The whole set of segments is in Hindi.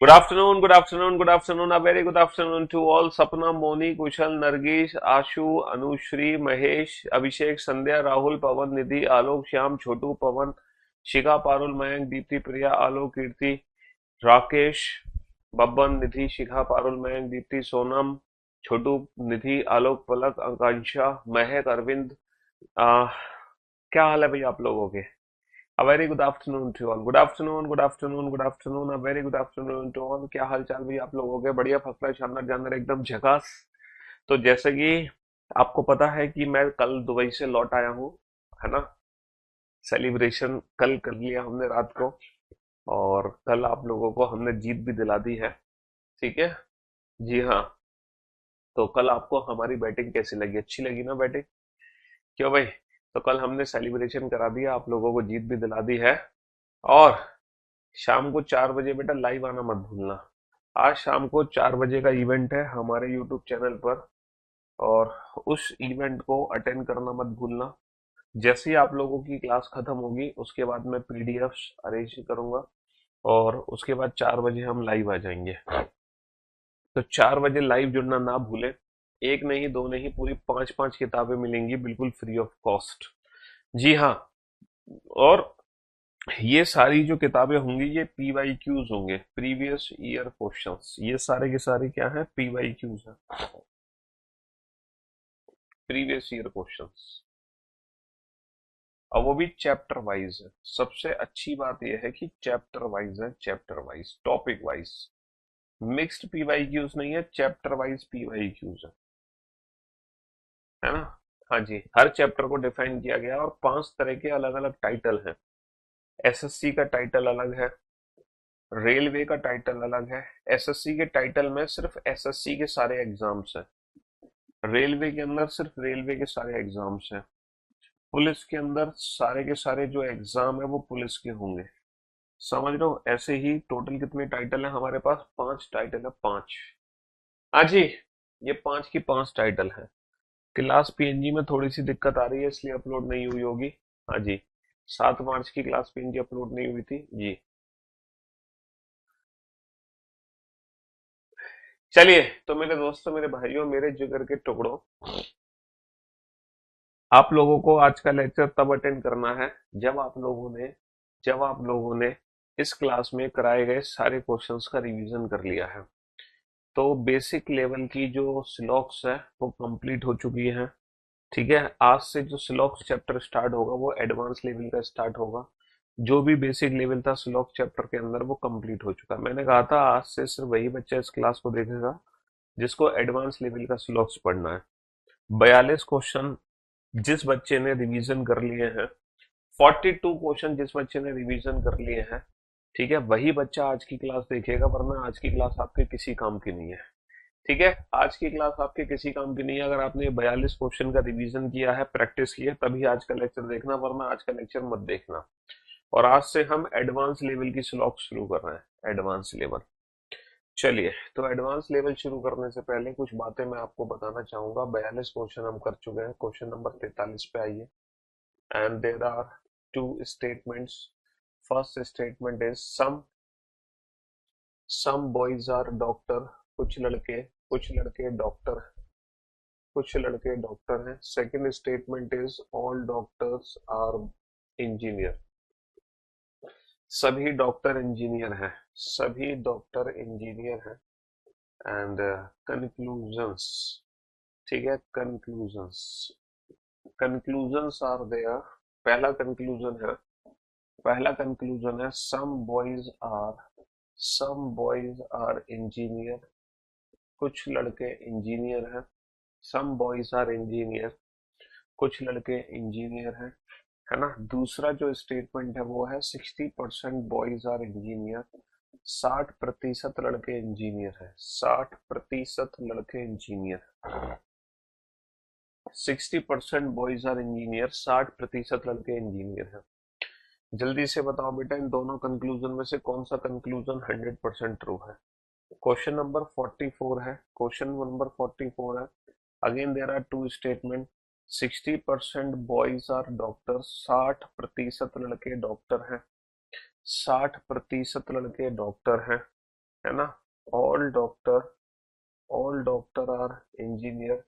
Good afternoon, good afternoon, good afternoon. A very good afternoon to all. Sapna, Moni, Kushal, Nargis, Ashu, Anushri, Mahesh, Abhishek, Sandhya, Rahul, Pawan, Nidhi, Alok, Shyam, Chotu, Pawan, Shika, Parul, Mayank, Deepti, Priya, Alok, Kirti, Rakesh, Babban, Nidhi, Shikha, Parul, Mayank, Deepti, Sonam, छोटू निधि आलोक पलक आकांक्षा महक अरविंद आ, क्या हाल है भाई आप लोगों के? A very good afternoon to all. Good afternoon, good afternoon, good afternoon. A very good afternoon to all. क्या हाल चाल भाई आप लोगों के? बढ़िया, फर्स्ट क्लास, शानदार, जानदार, एकदम झकास। तो जैसे कि आपको पता है कि मैं कल दुबई से लौट आया हूँ, है ना। सेलिब्रेशन कल कर लिया हमने रात को, और कल आप लोगों को हमने जीत भी दिला दी है। ठीक है। जी हाँ। तो कल आपको हमारी बैटिंग कैसी लगी? अच्छी लगी ना बैटिंग? क्यों भाई? तो कल हमने सेलिब्रेशन करा दिया, आप लोगों को जीत भी दिला दी है। और शाम को 4 बजे बेटा लाइव आना मत भूलना। आज शाम को 4 बजे का इवेंट है हमारे यूट्यूब चैनल पर, और उस इवेंट को अटेंड करना मत भूलना। जैसे ही आप लोगों की क्लास खत्म होगी उसके बाद मैं पीडीएफ अरेंज करूंगा, और उसके बाद 4 बजे हम लाइव आ जाएंगे। तो 4 बजे लाइव जुड़ना ना भूले। एक नहीं, दो नहीं, पूरी पांच पांच किताबें मिलेंगी बिल्कुल फ्री ऑफ कॉस्ट। जी हाँ। और ये सारी जो किताबें होंगी ये पीवाईक्यूज होंगे, प्रीवियस ईयर क्वेश्चंस। ये सारे के सारे क्या है? पीवाईक्यूज है, प्रीवियस ईयर क्वेश्चंस। और वो भी चैप्टर वाइज है। सबसे अच्छी बात यह है कि चैप्टर वाइज है, chapter wise, topic wise. Mixed PYQs नहीं है, चैप्टर वाइज पीवाईक्यूज है ना। हाँ जी, हर चैप्टर को डिफाइन किया गया, और 5 तरह के अलग अलग टाइटल हैं। एसएससी का टाइटल अलग है, रेलवे का टाइटल अलग है। एसएससी के टाइटल में सिर्फ एसएससी के सारे एग्जाम्स हैं, रेलवे के अंदर सिर्फ रेलवे के सारे एग्जाम्स हैं, पुलिस के अंदर सारे के सारे जो एग्जाम है वो पुलिस के होंगे। समझ रहे हो? ऐसे ही टोटल कितने टाइटल है हमारे पास? 5 टाइटल है, 5। हाँ जी, ये 5 की 5 टाइटल है। क्लास पीएनजी में थोड़ी सी दिक्कत आ रही है, इसलिए अपलोड नहीं हुई होगी। हाँ जी, 7 मार्च की क्लास पीएनजी अपलोड नहीं हुई थी जी। चलिए, तो मेरे दोस्तों, मेरे भाइयों, मेरे जिगर के टुकड़ों, आप लोगों को आज का लेक्चर तब अटेंड करना है जब आप लोगों ने इस क्लास में कराए गए सारे क्वेश्चंस का रिवीजन कर लिया है। तो बेसिक लेवल की जो सिलॉक्स है वो कंप्लीट हो चुकी है। ठीक है। आज से जो सिलॉक्स चैप्टर स्टार्ट होगा वो एडवांस लेवल का स्टार्ट होगा। जो भी बेसिक लेवल था सिलॉक्स चैप्टर के अंदर वो कंप्लीट हो चुका। मैंने कहा था आज से सिर्फ वही बच्चा इस क्लास को देखेगा जिसको एडवांस लेवल का सिलॉक्स पढ़ना है। 42 क्वेश्चन जिस बच्चे ने रिवीजन कर लिए हैं, 42 क्वेश्चन जिस बच्चे ने रिवीजन कर लिए हैं, ठीक है, वही बच्चा आज की क्लास देखेगा, वरना आज की क्लास आपके किसी काम की नहीं है। ठीक है। आज की क्लास आपके किसी काम की नहीं है। अगर आपने 42 क्वेश्चन का रिवीजन किया है, प्रैक्टिस की है, तभी आज का लेक्चर देखना, वरना आज का लेक्चर मत देखना। और आज से हम एडवांस लेवल की स्लॉक शुरू कर रहे हैं, एडवांस लेवल। चलिए, तो एडवांस लेवल शुरू करने से पहले कुछ बातें मैं आपको बताना चाहूंगा। 42 क्वेश्चन हम कर चुके हैं, क्वेश्चन नंबर 43 पे आइए। And there are two statements. First statement is some boys are doctor. कुछ लड़के डॉक्टर, कुछ लड़के डॉक्टर हैं। Second statement is all doctors are engineer. सभी डॉक्टर इंजीनियर हैं, सभी डॉक्टर इंजीनियर हैं। एंड कंक्लूजन्स, ठीक है, कंक्लूजन्स, कंक्लूजन्स आर देयर। पहला कंक्लूजन है, पहला कंक्लूजन है सम बॉयज आर इंजीनियर। कुछ लड़के इंजीनियर हैं। सम बॉयज आर इंजीनियर, कुछ लड़के इंजीनियर हैं, है ना। दूसरा जो स्टेटमेंट है वो है 60% बॉयज आर इंजीनियर। 60% लड़के इंजीनियर हैं, 60% लड़के इंजीनियर। 60% बॉयज आर इंजीनियर, 60% लड़के इंजीनियर हैं। जल्दी से बताओ बेटा, इन दोनों कंक्लूजन में से कौन सा कंक्लूजन 100% ट्रू है? क्वेश्चन नंबर 44 है, क्वेश्चन नंबर 44 है। Again there are two statement. 60% boys are doctor, 60% लड़के डॉक्टर हैं, 60% लड़के डॉक्टर हैं। है ना। All doctor, all doctor are engineer,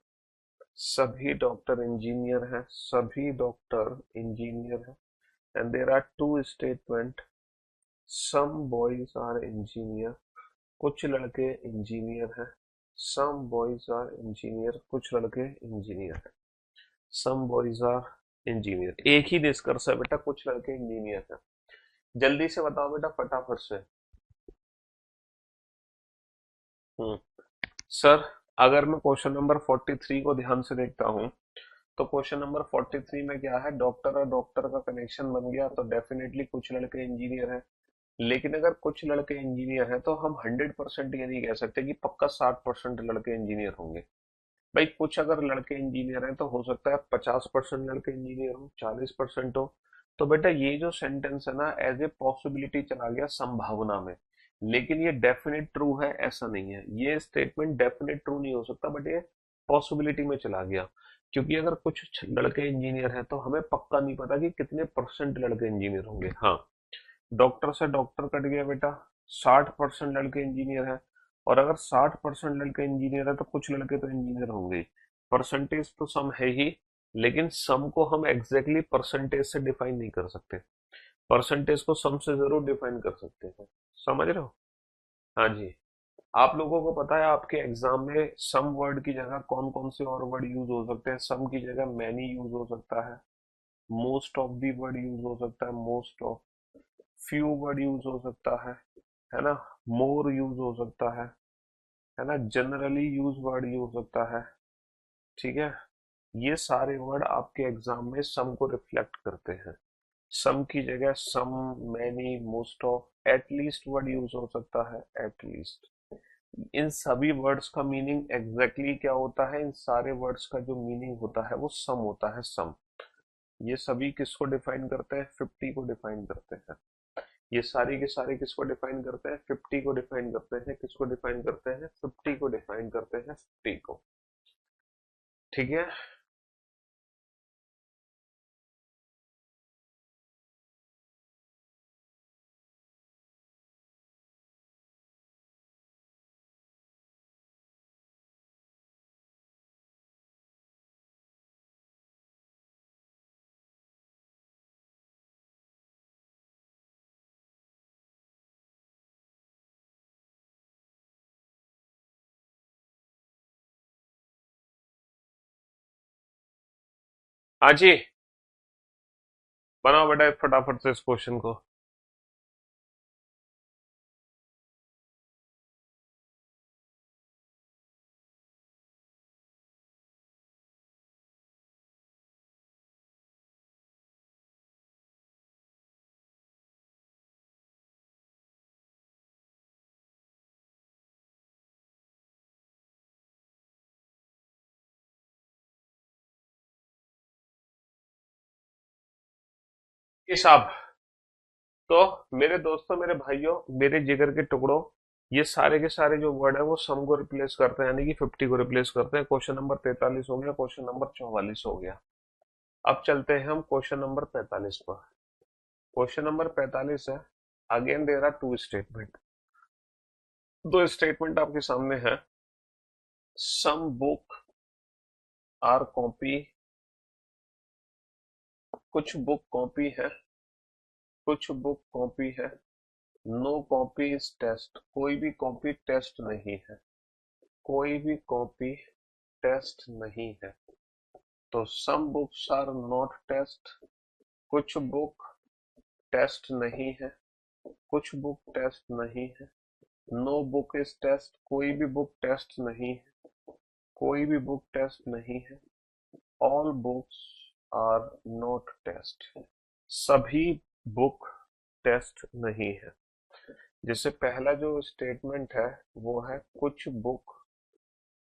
सभी डॉक्टर इंजीनियर हैं, सभी डॉक्टर इंजीनियर हैं। And there are two statement, some boys are engineer, कुछ लड़के इंजीनियर हैं, सम बॉयज आर इंजीनियर, कुछ लड़के इंजीनियर हैं, सम बॉयज आर इंजीनियर। एक ही निष्कर्ष है बेटा, कुछ लड़के इंजीनियर हैं। जल्दी से बताओ बेटा फटाफट से। सर, अगर मैं क्वेश्चन नंबर 43 को ध्यान से देखता हूं, तो क्वेश्चन नंबर 43 में क्या है, डॉक्टर और डॉक्टर का कनेक्शन बन गया, तो डेफिनेटली कुछ लड़के इंजीनियर हैं। लेकिन अगर कुछ लड़के इंजीनियर हैं तो हम 100% ये नहीं कह सकते कि पक्का 60% लड़के इंजीनियर होंगे। भाई कुछ अगर लड़के इंजीनियर हैं तो हो सकता है 50% लड़के इंजीनियर हो, 40% हो। तो बेटा ये जो सेंटेंस है ना, एज ए पॉसिबिलिटी चला गया संभावना में, लेकिन ये डेफिनेट ट्रू है ऐसा नहीं है। ये स्टेटमेंट डेफिनेट ट्रू नहीं हो सकता, बट ये पॉसिबिलिटी में चला गया। क्योंकि अगर कुछ लड़के इंजीनियर हैं तो हमें पक्का नहीं पता कि कितने परसेंट लड़के इंजीनियर होंगे। हाँ, डॉक्टर से डॉक्टर कट गया बेटा, 60% लड़के इंजीनियर हैं। और अगर 60% लड़के इंजीनियर है तो कुछ लड़के तो इंजीनियर होंगे ही। परसेंटेज तो सम है ही, लेकिन सम को हम एग्जैक्टली परसेंटेज से डिफाइन नहीं कर सकते। परसेंटेज को सम से जरूर डिफाइन कर सकते हैं। समझ रहे हो? हाँ जी। आप लोगों को पता है आपके एग्जाम में सम वर्ड की जगह कौन कौन से और वर्ड यूज हो सकते हैं? सम की जगह मैनी यूज हो सकता है, most of the word use हो सकता है, most of, few word use हो सकता है ना, मोर यूज हो सकता है ना, जनरली यूज वर्ड यूज हो सकता है। ठीक है, ये सारे वर्ड आपके एग्जाम में सम को रिफ्लेक्ट करते हैं। सम की जगह some, many, most of, at least word use हो सकता है, एटलीस्ट। इन सभी वर्ड्स का मीनिंग एग्जैक्टली क्या होता है? इन सारे वर्ड्स का जो मीनिंग होता है वो सम होता है, सम। ये सभी किसको डिफाइन करते हैं? 50 को डिफाइन करते हैं। ये सारे के सारे किसको डिफाइन करते हैं? 50 को डिफाइन करते हैं। किसको डिफाइन करते हैं? 50 को डिफाइन करते हैं, 50 को। ठीक है। हाँ जी, बनाओ बेटा फटाफट से इस क्वेश्चन को। हिसाब। तो मेरे दोस्तों, मेरे भाइयों, मेरे जिगर के टुकड़ों, ये सारे के सारे जो वर्ड है वो सम को रिप्लेस करते हैं, यानी कि 50 को रिप्लेस करते हैं। क्वेश्चन नंबर 43 हो गया, क्वेश्चन नंबर 44 हो गया। अब चलते हैं हम क्वेश्चन नंबर 45 पर। क्वेश्चन नंबर 45 है, again there are two statement. दो स्टेटमेंट आपके सामने है। सम बुक आर कॉपी, कुछ बुक कॉपी है, कुछ बुक कॉपी है। नो कॉपी इज टेस्ट, कोई भी कॉपी टेस्ट नहीं है, कोई भी कॉपी टेस्ट नहीं है। तो some books are not test, कुछ बुक टेस्ट नहीं है, कुछ बुक टेस्ट नहीं है। नो बुक इज टेस्ट, कोई भी बुक टेस्ट नहीं है, कोई भी बुक टेस्ट नहीं है। All books are not test, सभी बुक टेस्ट नहीं है। जैसे पहला जो स्टेटमेंट है वो है कुछ बुक,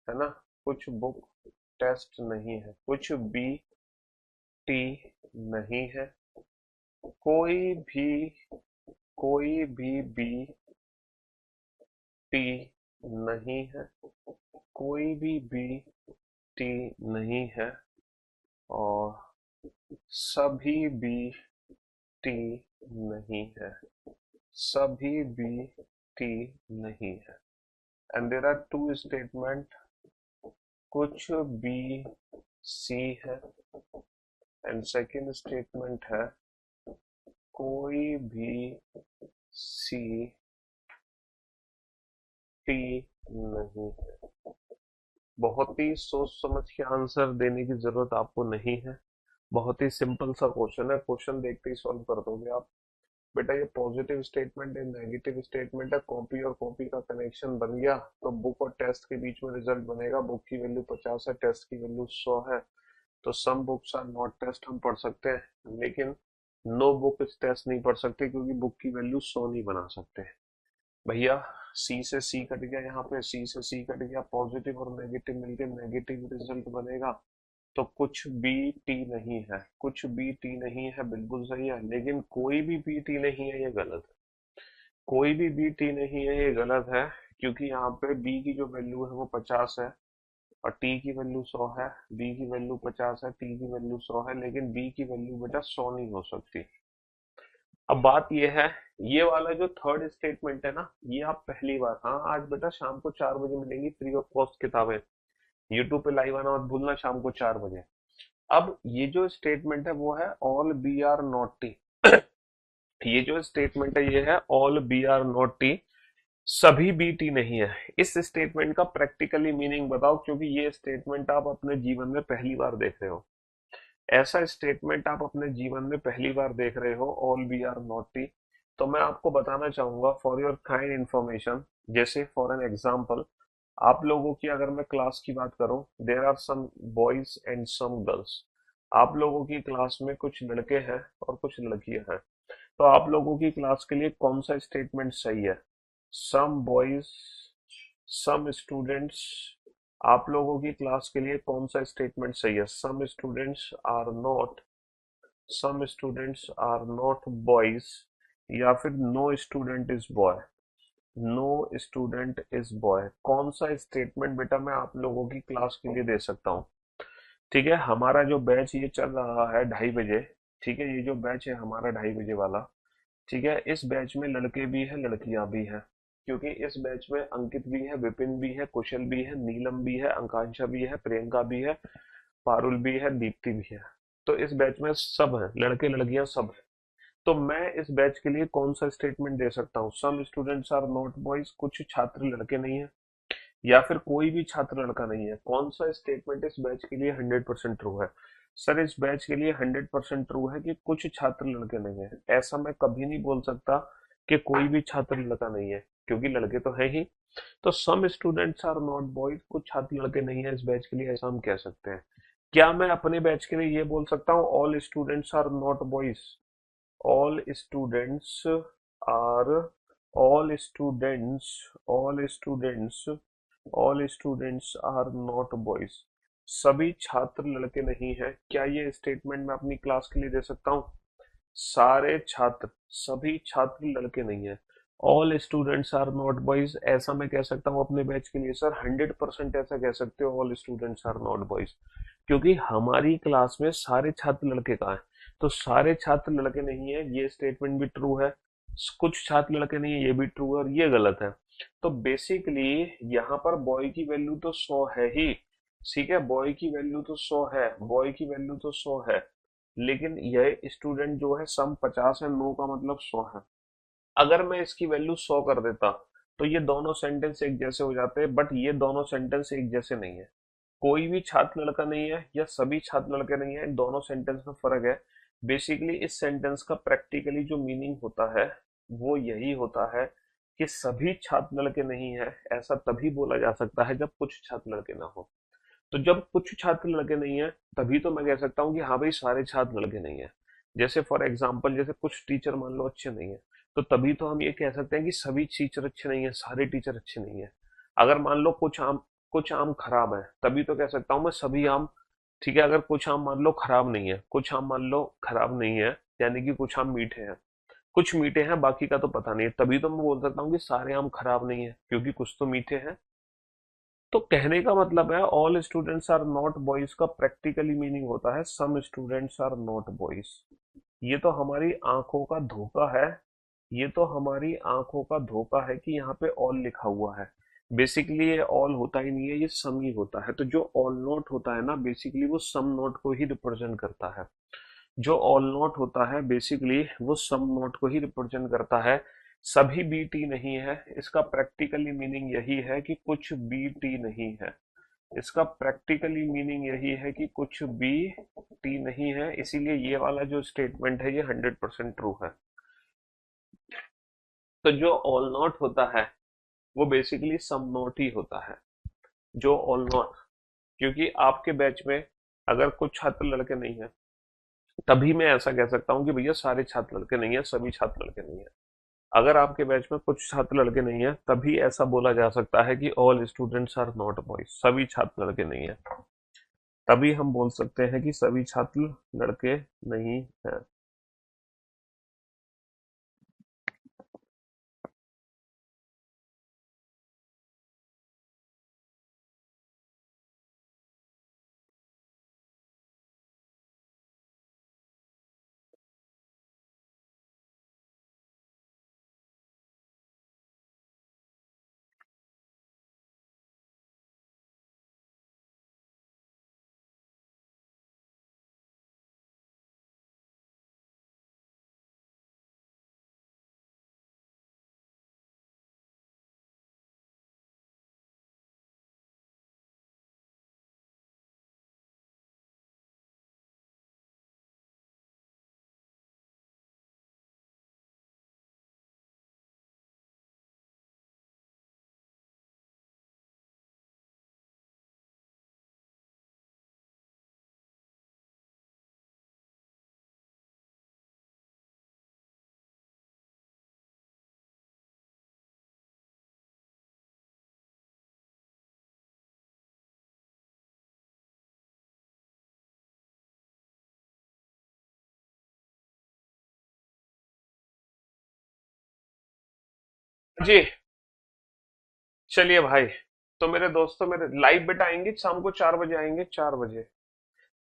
है ना, कुछ बुक टेस्ट नहीं है, कुछ बी टी नहीं है, कोई भी, कोई भी बी टी नहीं है, कोई भी बी टी नहीं है, और सभी बी टी नहीं है, सभी बी टी नहीं है। And there are two statement, कुछ बी सी है, एंड सेकेंड स्टेटमेंट है कोई भी सी टी नहीं है। बहुत ही सोच समझ के आंसर देने की जरूरत आपको नहीं है, बहुत ही सिंपल सा क्वेश्चन है, क्वेश्चन देखते ही सॉल्व कर दोगे आप। बेटा ये पॉजिटिव स्टेटमेंट है, नेगेटिव स्टेटमेंट है, कॉपी और कॉपी का कनेक्शन बन गया तो बुक और टेस्ट के बीच में रिजल्ट बनेगा। बुक की वैल्यू 50 है, टेस्ट की वैल्यू 100 है, तो some books are not test हम पढ़ सकते हैं, लेकिन नो बुक इज टेस्ट नहीं पढ़ सकते क्योंकि बुक की वैल्यू 100 नहीं बना सकते। भैया सी से सी कट गया, यहाँ पे सी से सी कट गया, पॉजिटिव और नेगेटिव मिलके नेगेटिव रिजल्ट बनेगा। तो कुछ बी टी नहीं है, कुछ बी टी नहीं है बिल्कुल सही है, लेकिन कोई भी बी टी नहीं है ये गलत है। कोई भी बी टी नहीं है ये गलत है, क्योंकि यहाँ पे बी की जो वैल्यू है वो 50 है और टी की वैल्यू 100 है। बी की वैल्यू 50 है, टी की वैल्यू 100 है, लेकिन बी की वैल्यू बेटा 100 नहीं हो सकती। अब बात ये है, ये वाला जो थर्ड स्टेटमेंट है ना, ये आप पहली बार, हाँ आज बेटा शाम को 4 बजे मिलेंगी फ्री ऑफ कॉस्ट किताबें, यूट्यूब पे लाइव आना मत भूलना शाम को 4 बजे। अब ये जो स्टेटमेंट है वो है all B are not T. ये जो स्टेटमेंट है ये है all B are not T, सभी बी टी नहीं है। इस स्टेटमेंट का प्रैक्टिकली मीनिंग बताओ, क्योंकि ये स्टेटमेंट आप अपने जीवन में पहली बार देख रहे हो। ऐसा स्टेटमेंट आप अपने जीवन में पहली बार देख रहे हो, all B are not T. तो मैं आपको बताना चाहूंगा फॉर योर काइंड इंफॉर्मेशन, जैसे फॉर एन एग्जांपल, आप लोगों की अगर मैं क्लास की बात करूं, there are some boys and some girls. आप लोगों की क्लास में कुछ लड़के हैं और कुछ लड़कियां हैं। तो आप लोगों की क्लास के लिए कौन सा स्टेटमेंट सही है? Some boys, some students. आप लोगों की क्लास के लिए कौन सा स्टेटमेंट सही है? Some students are not, some students are not boys, या फिर no student is boy, no student is boy. कौन सा स्टेटमेंट बेटा मैं आप लोगों की क्लास के लिए दे सकता हूँ? ठीक है, हमारा जो बैच ये चल रहा है 2:30 बजे, ठीक है, ये जो बैच है हमारा 2:30 बजे वाला, ठीक है, इस बैच में लड़के भी हैं लड़कियां भी हैं, क्योंकि इस बैच में अंकित भी है, विपिन भी है, कुशल भी है, नीलम भी है, आकांक्षा भी है, प्रियंका भी है, पारुल भी है, दीप्ति भी है। तो इस बैच में सब है, लड़के लड़कियां सब है। तो मैं इस बैच के लिए कौन सा स्टेटमेंट दे सकता हूँ? Some students are not boys, कुछ छात्र लड़के नहीं है, या फिर कोई भी छात्र लड़का नहीं है। कौन सा स्टेटमेंट इस बैच के लिए 100% ट्रू है? सर इस बैच के लिए 100% ट्रू है कि कुछ छात्र लड़के नहीं है। ऐसा मैं कभी नहीं बोल सकता कि कोई भी छात्र लड़का नहीं है, क्योंकि लड़के तो है ही। तो some students are not boys, कुछ छात्र लड़के नहीं है इस बैच के लिए, ऐसा हम कह सकते हैं। क्या मैं अपने बैच के लिए ये बोल सकता हूँ all students are not boys? all students are, all students, all students, all students are not boys। सभी छात्र लड़के नहीं है, क्या ये स्टेटमेंट मैं अपनी क्लास के लिए दे सकता हूँ? सारे छात्र, सभी छात्र लड़के नहीं है, all students are not boys, ऐसा मैं कह सकता हूँ अपने बैच के लिए? सर 100% ऐसा कह सकते हो all students are not boys, क्योंकि हमारी क्लास में सारे छात्र लड़के कहाँ हैं? तो सारे छात्र लड़के नहीं है, ये स्टेटमेंट भी ट्रू है। कुछ छात्र लड़के नहीं है, ये भी ट्रू है और ये गलत है। तो बेसिकली यहाँ पर बॉय की वैल्यू तो 100 है ही, ठीक है, बॉय की वैल्यू तो 100 है, बॉय की वैल्यू तो 100 है, लेकिन यह स्टूडेंट जो है सम 50 है, नो का मतलब 100 है। अगर मैं इसकी वैल्यू 100 कर देता तो ये दोनों सेंटेंस एक जैसे हो जाते, बट ये दोनों सेंटेंस एक जैसे नहीं है। कोई भी छात्र लड़का नहीं है या सभी छात्र लड़के नहीं है, इन दोनों सेंटेंस में फर्क है। बेसिकली इस सेंटेंस का प्रैक्टिकली जो मीनिंग होता है वो यही होता है कि सभी छात्र लड़के नहीं है, ऐसा तभी बोला जा सकता है जब कुछ छात्र लड़के ना हो। तो जब कुछ छात्र लड़के नहीं है तभी तो मैं कह सकता हूँ कि हाँ भाई सारे छात्र लड़के नहीं है। जैसे फॉर एग्जाम्पल, जैसे कुछ टीचर मान लो अच्छे नहीं है, तो तभी तो हम ये कह सकते हैं कि सभी टीचर अच्छे नहीं है, सारे टीचर अच्छे नहीं है। अगर मान लो कुछ आम खराब है, तभी तो कह सकता हूँ मैं सभी आम, ठीक है, अगर कुछ आम मान लो खराब नहीं है, कुछ आम मान लो खराब नहीं है, यानी कि कुछ आम मीठे हैं, कुछ मीठे हैं बाकी का तो पता नहीं है, तभी तो मैं बोल सकता हूँ कि सारे आम खराब नहीं है क्योंकि कुछ तो मीठे हैं। तो कहने का मतलब है all students are not boys का प्रैक्टिकली मीनिंग होता है some students are not boys. ये तो हमारी आंखों का धोखा है, ये तो हमारी आंखों का धोखा है कि यहाँ पे ऑल लिखा हुआ है। बेसिकली ये ऑल होता ही नहीं है, ये सम ही होता है। तो जो ऑल नोट होता है ना, बेसिकली वो सम नोट को ही रिप्रेजेंट करता है। जो ऑल नोट होता है बेसिकली वो सम नोट को ही रिप्रेजेंट करता है। सभी बी टी नहीं है, इसका प्रैक्टिकली मीनिंग यही है कि कुछ बी टी नहीं है। इसका प्रैक्टिकली मीनिंग यही है कि कुछ बी टी नहीं है, इसीलिए ये वाला जो स्टेटमेंट है ये 100% ट्रू है। तो जो ऑल नॉट होता है वो बेसिकली सम नॉट ही होता है। जो ऑल नॉट, क्योंकि आपके बैच में अगर कुछ छात्र लड़के नहीं है, तभी मैं ऐसा कह सकता हूँ कि भैया सारे छात्र लड़के नहीं है, सभी छात्र लड़के नहीं है। अगर आपके बैच में कुछ छात्र लड़के नहीं है, तभी ऐसा बोला जा सकता है कि all students are not boys, सभी छात्र लड़के नहीं है। तभी हम बोल सकते हैं कि सभी छात्र लड़के नहीं है। जी, चलिए भाई। तो मेरे दोस्तों, मेरे लाइव बेटा आएंगे शाम को 4 बजे, आएंगे 4 बजे।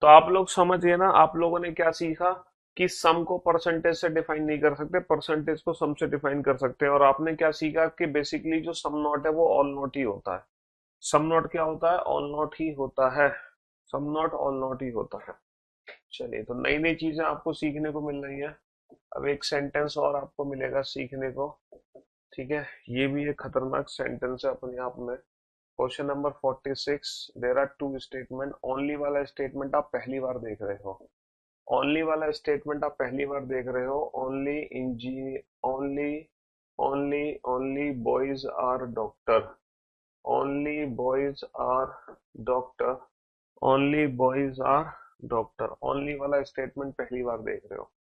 तो आप लोग समझिए ना, आप लोगों ने क्या सीखा कि सम को परसेंटेज से डिफाइन नहीं कर सकते, परसेंटेज को सम से डिफाइन कर सकते हैं। और आपने क्या सीखा कि बेसिकली जो सम नॉट है वो ऑल नॉट ही होता है। सम नॉट क्या होता है? ऑल नॉट ही होता है। सम नॉट ऑल नॉट ही होता है। चलिए, तो नई नई चीजें आपको सीखने को मिल रही है। अब एक सेंटेंस और आपको मिलेगा सीखने को। ठीक है, ये भी एक खतरनाक सेंटेंस है अपने आप में। Question number 46, there are two statement. Only वाला स्टेटमेंट आप पहली बार देख रहे हो। ओनली वाला स्टेटमेंट आप पहली बार देख रहे हो। ओनली इंजी only only only boys are doctor. Only boys are doctor. Only boys are doctor. Only वाला स्टेटमेंट पहली बार देख रहे हो।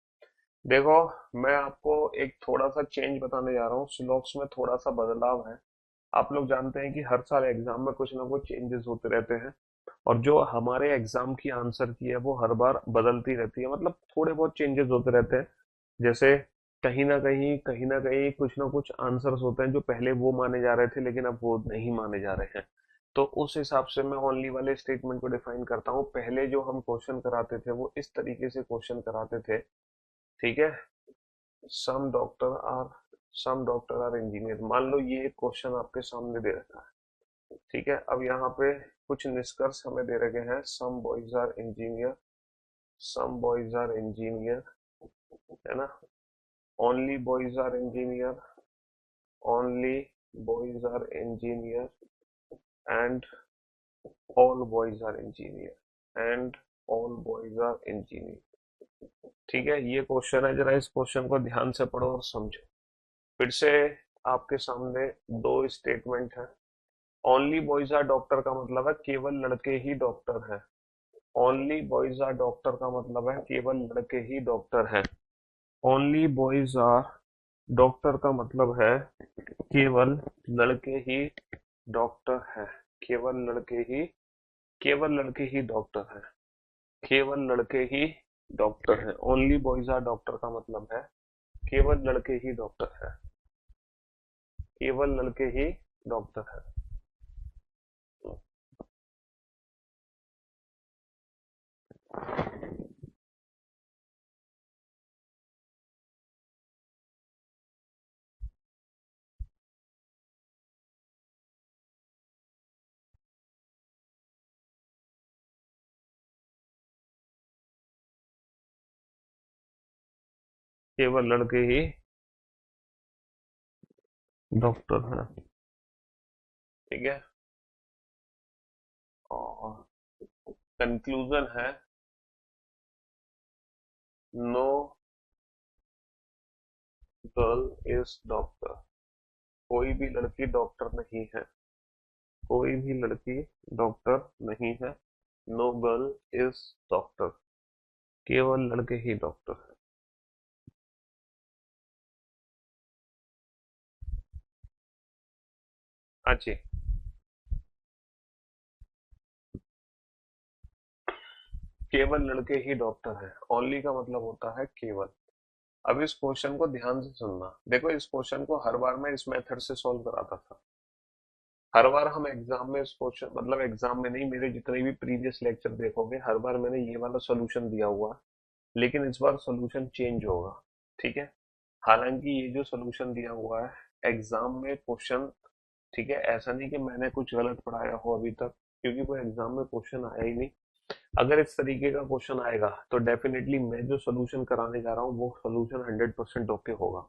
देखो, मैं आपको एक थोड़ा सा चेंज बताने जा रहा हूँ। सिलॉक्स में थोड़ा सा बदलाव है। आप लोग जानते हैं कि हर साल एग्जाम में कुछ ना कुछ चेंजेस होते रहते हैं। और जो हमारे एग्जाम की आंसर की है वो हर बार बदलती रहती है, मतलब थोड़े बहुत चेंजेस होते रहते हैं। जैसे कहीं ना कुछ आंसर्स होते हैं जो पहले वो माने जा रहे थे लेकिन अब वो नहीं माने जा रहे हैं। तो उस हिसाब से मैं ओनली वाले स्टेटमेंट को डिफाइन करता हूँ। पहले जो हम क्वेश्चन कराते थे वो इस तरीके से क्वेश्चन कराते थे। ठीक है, some doctor are some doctor are engineer. मान लो ये एक क्वेश्चन आपके सामने दे रखा है। ठीक है, अब यहाँ पे कुछ निष्कर्ष हमें दे रखे हैं। Some boys are engineer, some boys are engineer, है ना। Only boys are engineer, only boys are engineer, and all boys are engineer, and all boys are engineer. ठीक है, ये क्वेश्चन है। जरा इस क्वेश्चन को ध्यान से पढ़ो और समझो। फिर से आपके सामने दो स्टेटमेंट है। ओनली बॉयज आर डॉक्टर का मतलब है केवल लड़के ही डॉक्टर हैं। ओनली बॉयज आर डॉक्टर का मतलब है केवल लड़के ही डॉक्टर हैं। ओनली बॉयज आर डॉक्टर का मतलब है केवल लड़के ही डॉक्टर हैं। केवल लड़के ही केवल लड़के ही डॉक्टर हैं। केवल लड़के ही डॉक्टर हैं। ओनली बॉयज आर डॉक्टर का मतलब है केवल लड़के ही डॉक्टर हैं। केवल लड़के ही डॉक्टर हैं। केवल लड़के ही डॉक्टर हैं। ठीक है। और कंक्लूजन है, नो गर्ल इज डॉक्टर। कोई भी लड़की डॉक्टर नहीं है। कोई भी लड़की डॉक्टर नहीं है। No girl is doctor. केवल लड़के ही डॉक्टर हैं। हाँ जी। केवल लड़के ही डॉक्टर हैं, ओनली का मतलब होता है केवल। अब इस क्वेश्चन को ध्यान से सुनना। देखो, इस क्वेश्चन को हर बार मैं इस मेथड से सॉल्व कराता था। हर बार हम एग्जाम में इस क्वेश्चन, मतलब एग्जाम में नहीं, मेरे जितने भी प्रीवियस लेक्चर देखोगे हर बार मैंने ये वाला सॉल्यूशन दिया हुआ है। लेकिन इस बार सॉल्यूशन चेंज होगा। ठीक है। हालांकि ये जो सॉल्यूशन दिया हुआ है एग्जाम में क्वेश्चन, ठीक है, ऐसा नहीं कि मैंने कुछ गलत पढ़ाया हो अभी तक, क्योंकि कोई एग्जाम में क्वेश्चन आया ही नहीं। अगर इस तरीके का क्वेश्चन आएगा तो डेफिनेटली मैं जो सोल्यूशन कराने जा रहा हूँ वो सोल्यूशन 100% ओके होगा।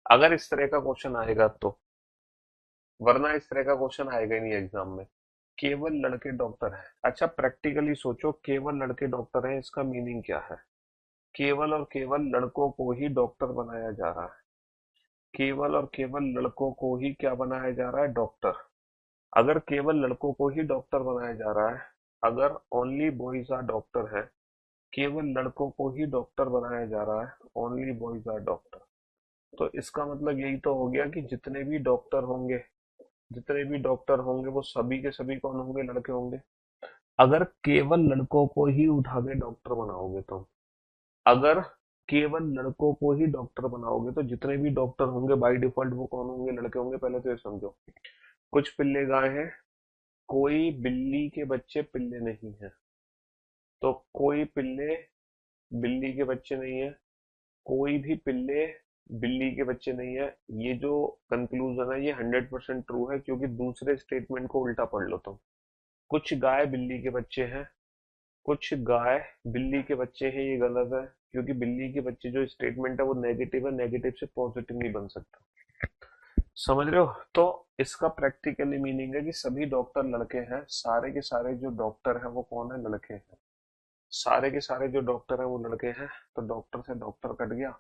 अगर इस तरह का क्वेश्चन आएगा तो, वरना इस तरह का क्वेश्चन आएगा ही नहीं एग्जाम में। केवल लड़के डॉक्टर हैं। अच्छा, प्रैक्टिकली सोचो, केवल लड़के डॉक्टर हैं, इसका मीनिंग क्या है? केवल और केवल लड़कों को ही डॉक्टर बनाया जा रहा है। केवल और केवल लड़कों को ही क्या बनाया जा रहा है? डॉक्टर। अगर केवल लड़कों को ही डॉक्टर बनाया जा रहा है, अगर ओनली बॉयज आर डॉक्टर है, केवल लड़कों को ही डॉक्टर बनाया जा रहा है, ओनली बॉयज आर डॉक्टर, तो इसका मतलब यही तो हो गया कि जितने भी डॉक्टर होंगे, जितने भी डॉक्टर होंगे वो सभी के सभी कौन होंगे? लड़के होंगे। अगर केवल लड़कों को ही उठा के डॉक्टर बनाओगे तो, अगर केवल लड़कों को ही डॉक्टर बनाओगे तो जितने भी डॉक्टर होंगे बाय डिफॉल्ट वो कौन होंगे? लड़के होंगे। पहले तो ये समझो। कुछ पिल्ले गाय हैं, कोई बिल्ली के बच्चे पिल्ले नहीं है। तो कोई पिल्ले बिल्ली के बच्चे नहीं है, कोई भी पिल्ले बिल्ली के बच्चे नहीं है। ये जो कंक्लूजन है ये 100% ट्रू है, क्योंकि दूसरे स्टेटमेंट को उल्टा पढ़ लो तुम। कुछ गाय बिल्ली के बच्चे हैं, कुछ गाय बिल्ली के बच्चे हैं, ये गलत है, क्योंकि बिल्ली के बच्चे जो स्टेटमेंट है वो नेगेटिव है, नेगेटिव से पॉजिटिव नहीं बन सकता। समझ रहे हो? तो इसका प्रैक्टिकली मीनिंग है कि सभी डॉक्टर लड़के हैं, सारे के सारे जो डॉक्टर हैं वो कौन है? लड़के हैं। सारे के सारे जो डॉक्टर हैं वो लड़के हैं, तो डॉक्टर से डॉक्टर कट गया,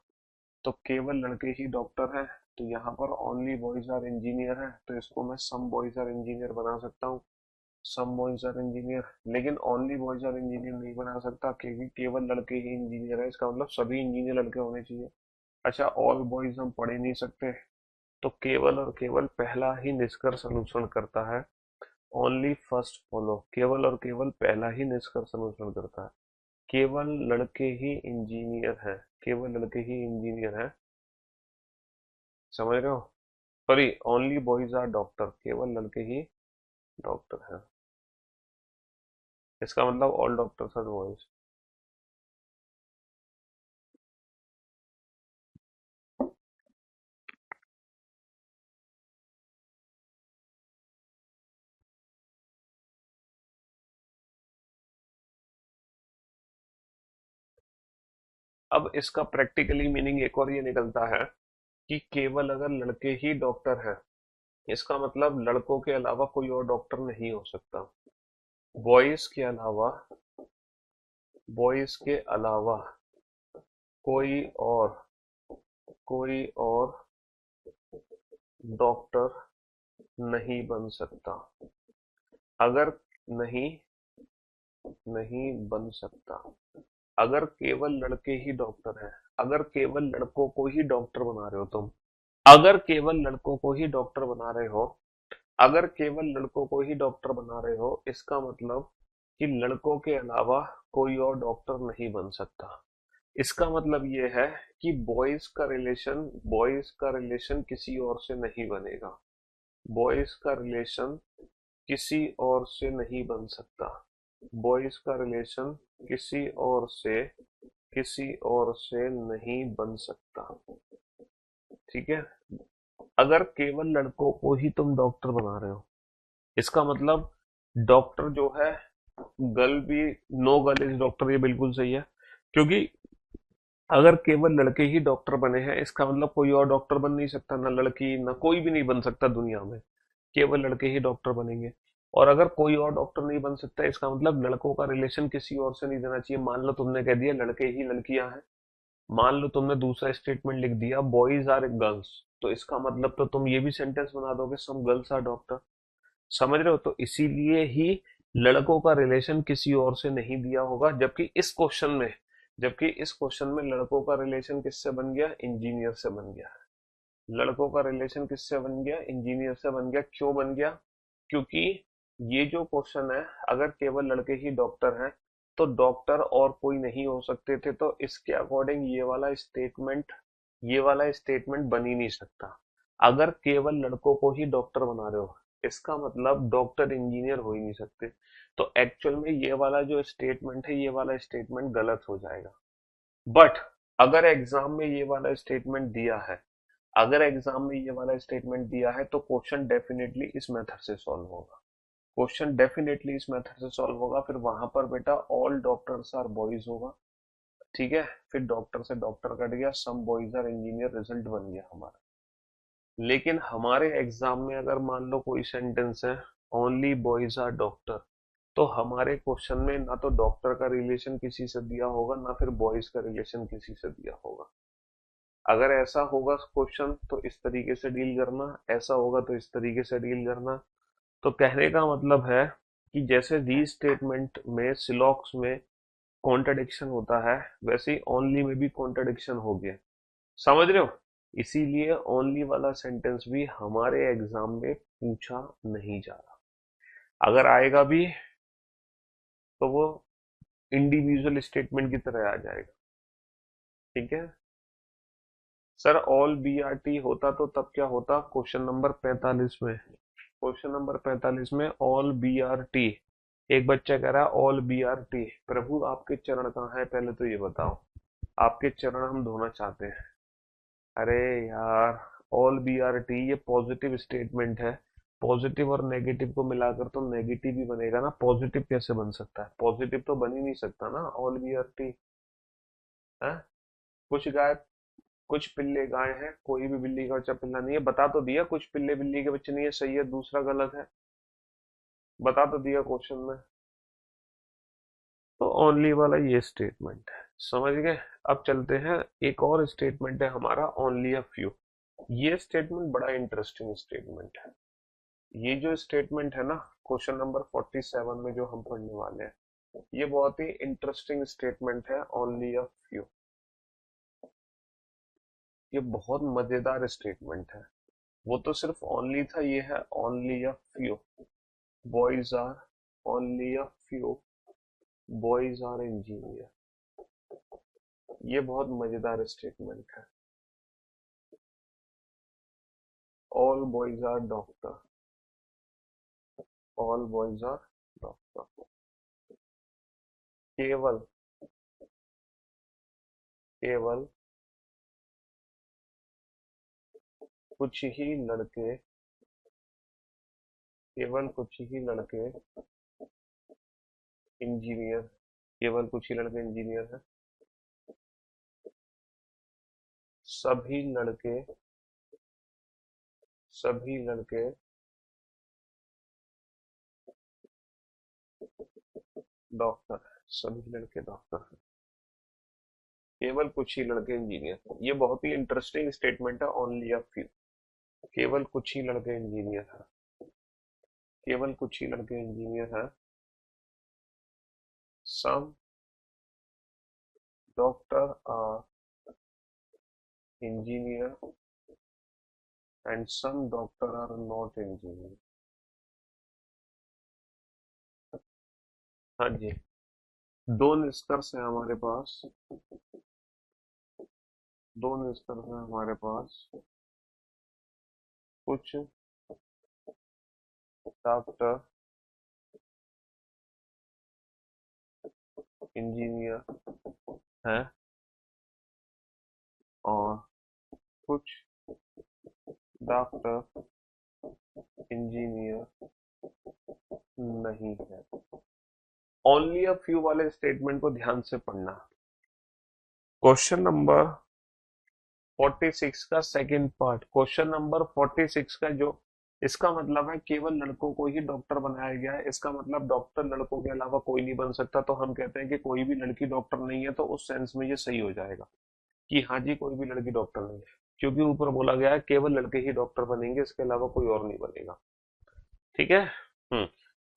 तो केवल लड़के ही डॉक्टर हैं। तो यहाँ पर ओनली बॉयज आर इंजीनियर है, तो इसको मैं सम बॉयज आर इंजीनियर बना सकता हूँ। Some boys are engineer. लेकिन ओनली बॉयज आर इंजीनियर नहीं बना सकता, क्योंकि केवल लड़के ही इंजीनियर है, इसका मतलब सभी इंजीनियर लड़के होने चाहिए। अच्छा, ऑल बॉयज हम पढ़ ही नहीं सकते, तो केवल और केवल पहला ही निष्कर्ष अनुसरण करता है। Only first follow. केवल और केवल पहला ही निष्कर्ष अनुसरण करता है। केवल लड़के ही इंजीनियर है। केवल लड़के ही इंजीनियर है। समझ रहे हो? Sorry, only boys are doctor. केवल लड़के ही डॉक्टर हैं। इसका मतलब ऑल डॉक्टर्स आर बॉयज। अब इसका प्रैक्टिकली मीनिंग एक और ये निकलता है कि केवल अगर लड़के ही डॉक्टर हैं, इसका मतलब लड़कों के अलावा कोई और डॉक्टर नहीं हो सकता। बॉयज के अलावा, बॉयज के अलावा कोई और, कोई और डॉक्टर नहीं बन सकता। अगर नहीं, नहीं बन सकता। अगर केवल लड़के ही डॉक्टर हैं, अगर केवल लड़कों को ही डॉक्टर बना रहे हो तुम, अगर केवल लड़कों को ही डॉक्टर बना रहे हो, अगर केवल लड़कों को ही डॉक्टर बना रहे हो, इसका मतलब कि लड़कों के अलावा कोई और डॉक्टर नहीं बन सकता। इसका मतलब ये है कि बॉयज का रिलेशन किसी और से नहीं बनेगा। बॉयज का रिलेशन किसी और से नहीं बन सकता। बॉयज का रिलेशन किसी और से, किसी और से नहीं बन सकता। ठीक है। अगर केवल लड़कों को ही तुम डॉक्टर बना रहे हो, इसका मतलब डॉक्टर जो है, गर्ल भी, नो गर्ल इज डॉक्टर, ये बिल्कुल सही है, क्योंकि अगर केवल लड़के ही डॉक्टर बने हैं, इसका मतलब कोई और डॉक्टर बन नहीं सकता, ना लड़की ना कोई भी नहीं बन सकता दुनिया में, केवल लड़के ही डॉक्टर बनेंगे। और अगर कोई और डॉक्टर नहीं बन सकता, इसका मतलब लड़कों का रिलेशन किसी और से नहीं देना चाहिए। मान लो तुमने कह दिया लड़के ही लड़कियां हैं, मान लो तुमने दूसरा स्टेटमेंट लिख दिया बॉयज आर गर्ल्स, तो इसका मतलब तो तुम ये भी सेंटेंस बना दोगे सम गर्ल्स आर डॉक्टर। समझ रहे हो? तो इसीलिए ही लड़कों का रिलेशन किसी और से नहीं दिया होगा, जबकि इस क्वेश्चन में लड़कों का रिलेशन किससे बन गया? इंजीनियर से बन गया। लड़कों का रिलेशन किससे बन गया? इंजीनियर से बन गया। क्यों बन गया? क्योंकि ये जो क्वेश्चन है, अगर केवल लड़के ही डॉक्टर हैं तो डॉक्टर और कोई नहीं हो सकते थे, तो इसके अकॉर्डिंग ये वाला स्टेटमेंट बन ही नहीं सकता। अगर केवल लड़कों को ही डॉक्टर बना रहे हो, इसका मतलब डॉक्टर इंजीनियर हो ही नहीं सकते। तो एक्चुअल में ये वाला जो स्टेटमेंट है, ये वाला स्टेटमेंट गलत हो जाएगा। बट अगर एग्जाम में ये वाला स्टेटमेंट दिया है, अगर एग्जाम में ये वाला स्टेटमेंट दिया है, तो क्वेश्चन डेफिनेटली इस मेथड से सॉल्व होगा। क्वेश्चन डेफिनेटली इस मेथड से सॉल्व होगा। फिर वहां पर बेटा ऑल डॉक्टर्स आर बॉयज होगा। ठीक है, फिर डॉक्टर से डॉक्टर कट गया, some boys are engineer, result बन गया हमारा। लेकिन हमारे एग्जाम में अगर मान लो कोई सेंटेंस है ओनली बॉयज आर डॉक्टर, तो हमारे क्वेश्चन में ना तो डॉक्टर का रिलेशन किसी से दिया होगा, ना फिर बॉयज का रिलेशन किसी से दिया होगा। अगर ऐसा होगा क्वेश्चन तो इस तरीके से डील करना, ऐसा होगा तो इस तरीके से डील करना। तो कहने का मतलब है कि जैसे री स्टेटमेंट में सिलॉक्स में कॉन्ट्रडिक्शन होता है, वैसे ही ओनली में भी कॉन्ट्रडिक्शन हो गया। समझ रहे हो? इसीलिए ओनली वाला सेंटेंस भी हमारे एग्जाम में पूछा नहीं जा रहा। अगर आएगा भी तो वो इंडिविजुअल स्टेटमेंट की तरह आ जाएगा। ठीक है sir, all B R T होता तो तब क्या होता? क्वेश्चन नंबर 45 में, क्वेश्चन नंबर 45 में ऑल बी आर टी। एक बच्चा कह रहा है ऑल बी आर टी, प्रभु आपके चरण कहाँ है, पहले तो ये बताओ। आपके चरण हम धोना चाहते हैं। अरे यार, ऑल बी आर टी ये पॉजिटिव स्टेटमेंट है। पॉजिटिव और नेगेटिव को मिलाकर तो नेगेटिव ही बनेगा ना, पॉजिटिव कैसे बन सकता है? पॉजिटिव तो बन ही नहीं सकता ना ऑल बी आर टी है। कुछ गाय कुछ पिल्ले गाय हैं, कोई भी बिल्ली का बच्चा पिल्ला नहीं है। बता तो दिया कुछ पिल्ले बिल्ली के बच्चे नहीं है, सही है, दूसरा गलत है। बता तो दिया क्वेश्चन में। तो ओनली वाला ये स्टेटमेंट है, समझ गए? अब चलते हैं, एक और स्टेटमेंट है हमारा ओनली अ फ्यू। ये स्टेटमेंट बड़ा इंटरेस्टिंग स्टेटमेंट है। ये जो स्टेटमेंट है ना, क्वेश्चन नंबर 47 में जो हम पढ़ने वाले हैं, ये बहुत ही इंटरेस्टिंग स्टेटमेंट है, ओनली अ फ्यू। ये बहुत मजेदार स्टेटमेंट है। वो तो सिर्फ ओनली था, ये है only a few boys are, only a few boys are engineer. ये बहुत मजेदार स्टेटमेंट है। All boys are doctor, all boys are doctor. केवल केवल कुछ ही लड़के, केवल कुछ ही लड़के इंजीनियर, केवल कुछ ही लड़के इंजीनियर हैं। सभी लड़के, सभी लड़के डॉक्टर हैं, सभी लड़के डॉक्टर हैं, केवल कुछ ही लड़के इंजीनियर। ये बहुत ही इंटरेस्टिंग स्टेटमेंट है, ओनली अ फ्यू। केवल कुछ ही लड़के इंजीनियर हैं, केवल कुछ ही लड़के इंजीनियर हैं। Some doctor are engineer and some doctor are not engineer. हाँ जी, दो निष्कर्ष है हमारे पास, दो निष्कर्ष है हमारे पास। कुछ डॉक्टर इंजीनियर हैं और कुछ डॉक्टर इंजीनियर नहीं है। ओनली अ फ्यू वाले स्टेटमेंट को ध्यान से पढ़ना। क्वेश्चन नंबर 46 का सेकंड पार्ट, क्वेश्चन नंबर 46 का जो इसका मतलब है केवल लड़कों को ही डॉक्टर बनाया गया है, इसका मतलब डॉक्टर लड़कों के अलावा कोई नहीं बन सकता, तो हम कहते हैं कि कोई भी लड़की डॉक्टर नहीं है, तो उस सेंस में ये सही हो जाएगा कि हाँ जी कोई भी लड़की डॉक्टर नहीं है, क्योंकि ऊपर बोला गया है केवल लड़के ही डॉक्टर बनेंगे, इसके अलावा कोई और नहीं बनेगा। ठीक है। हम्म।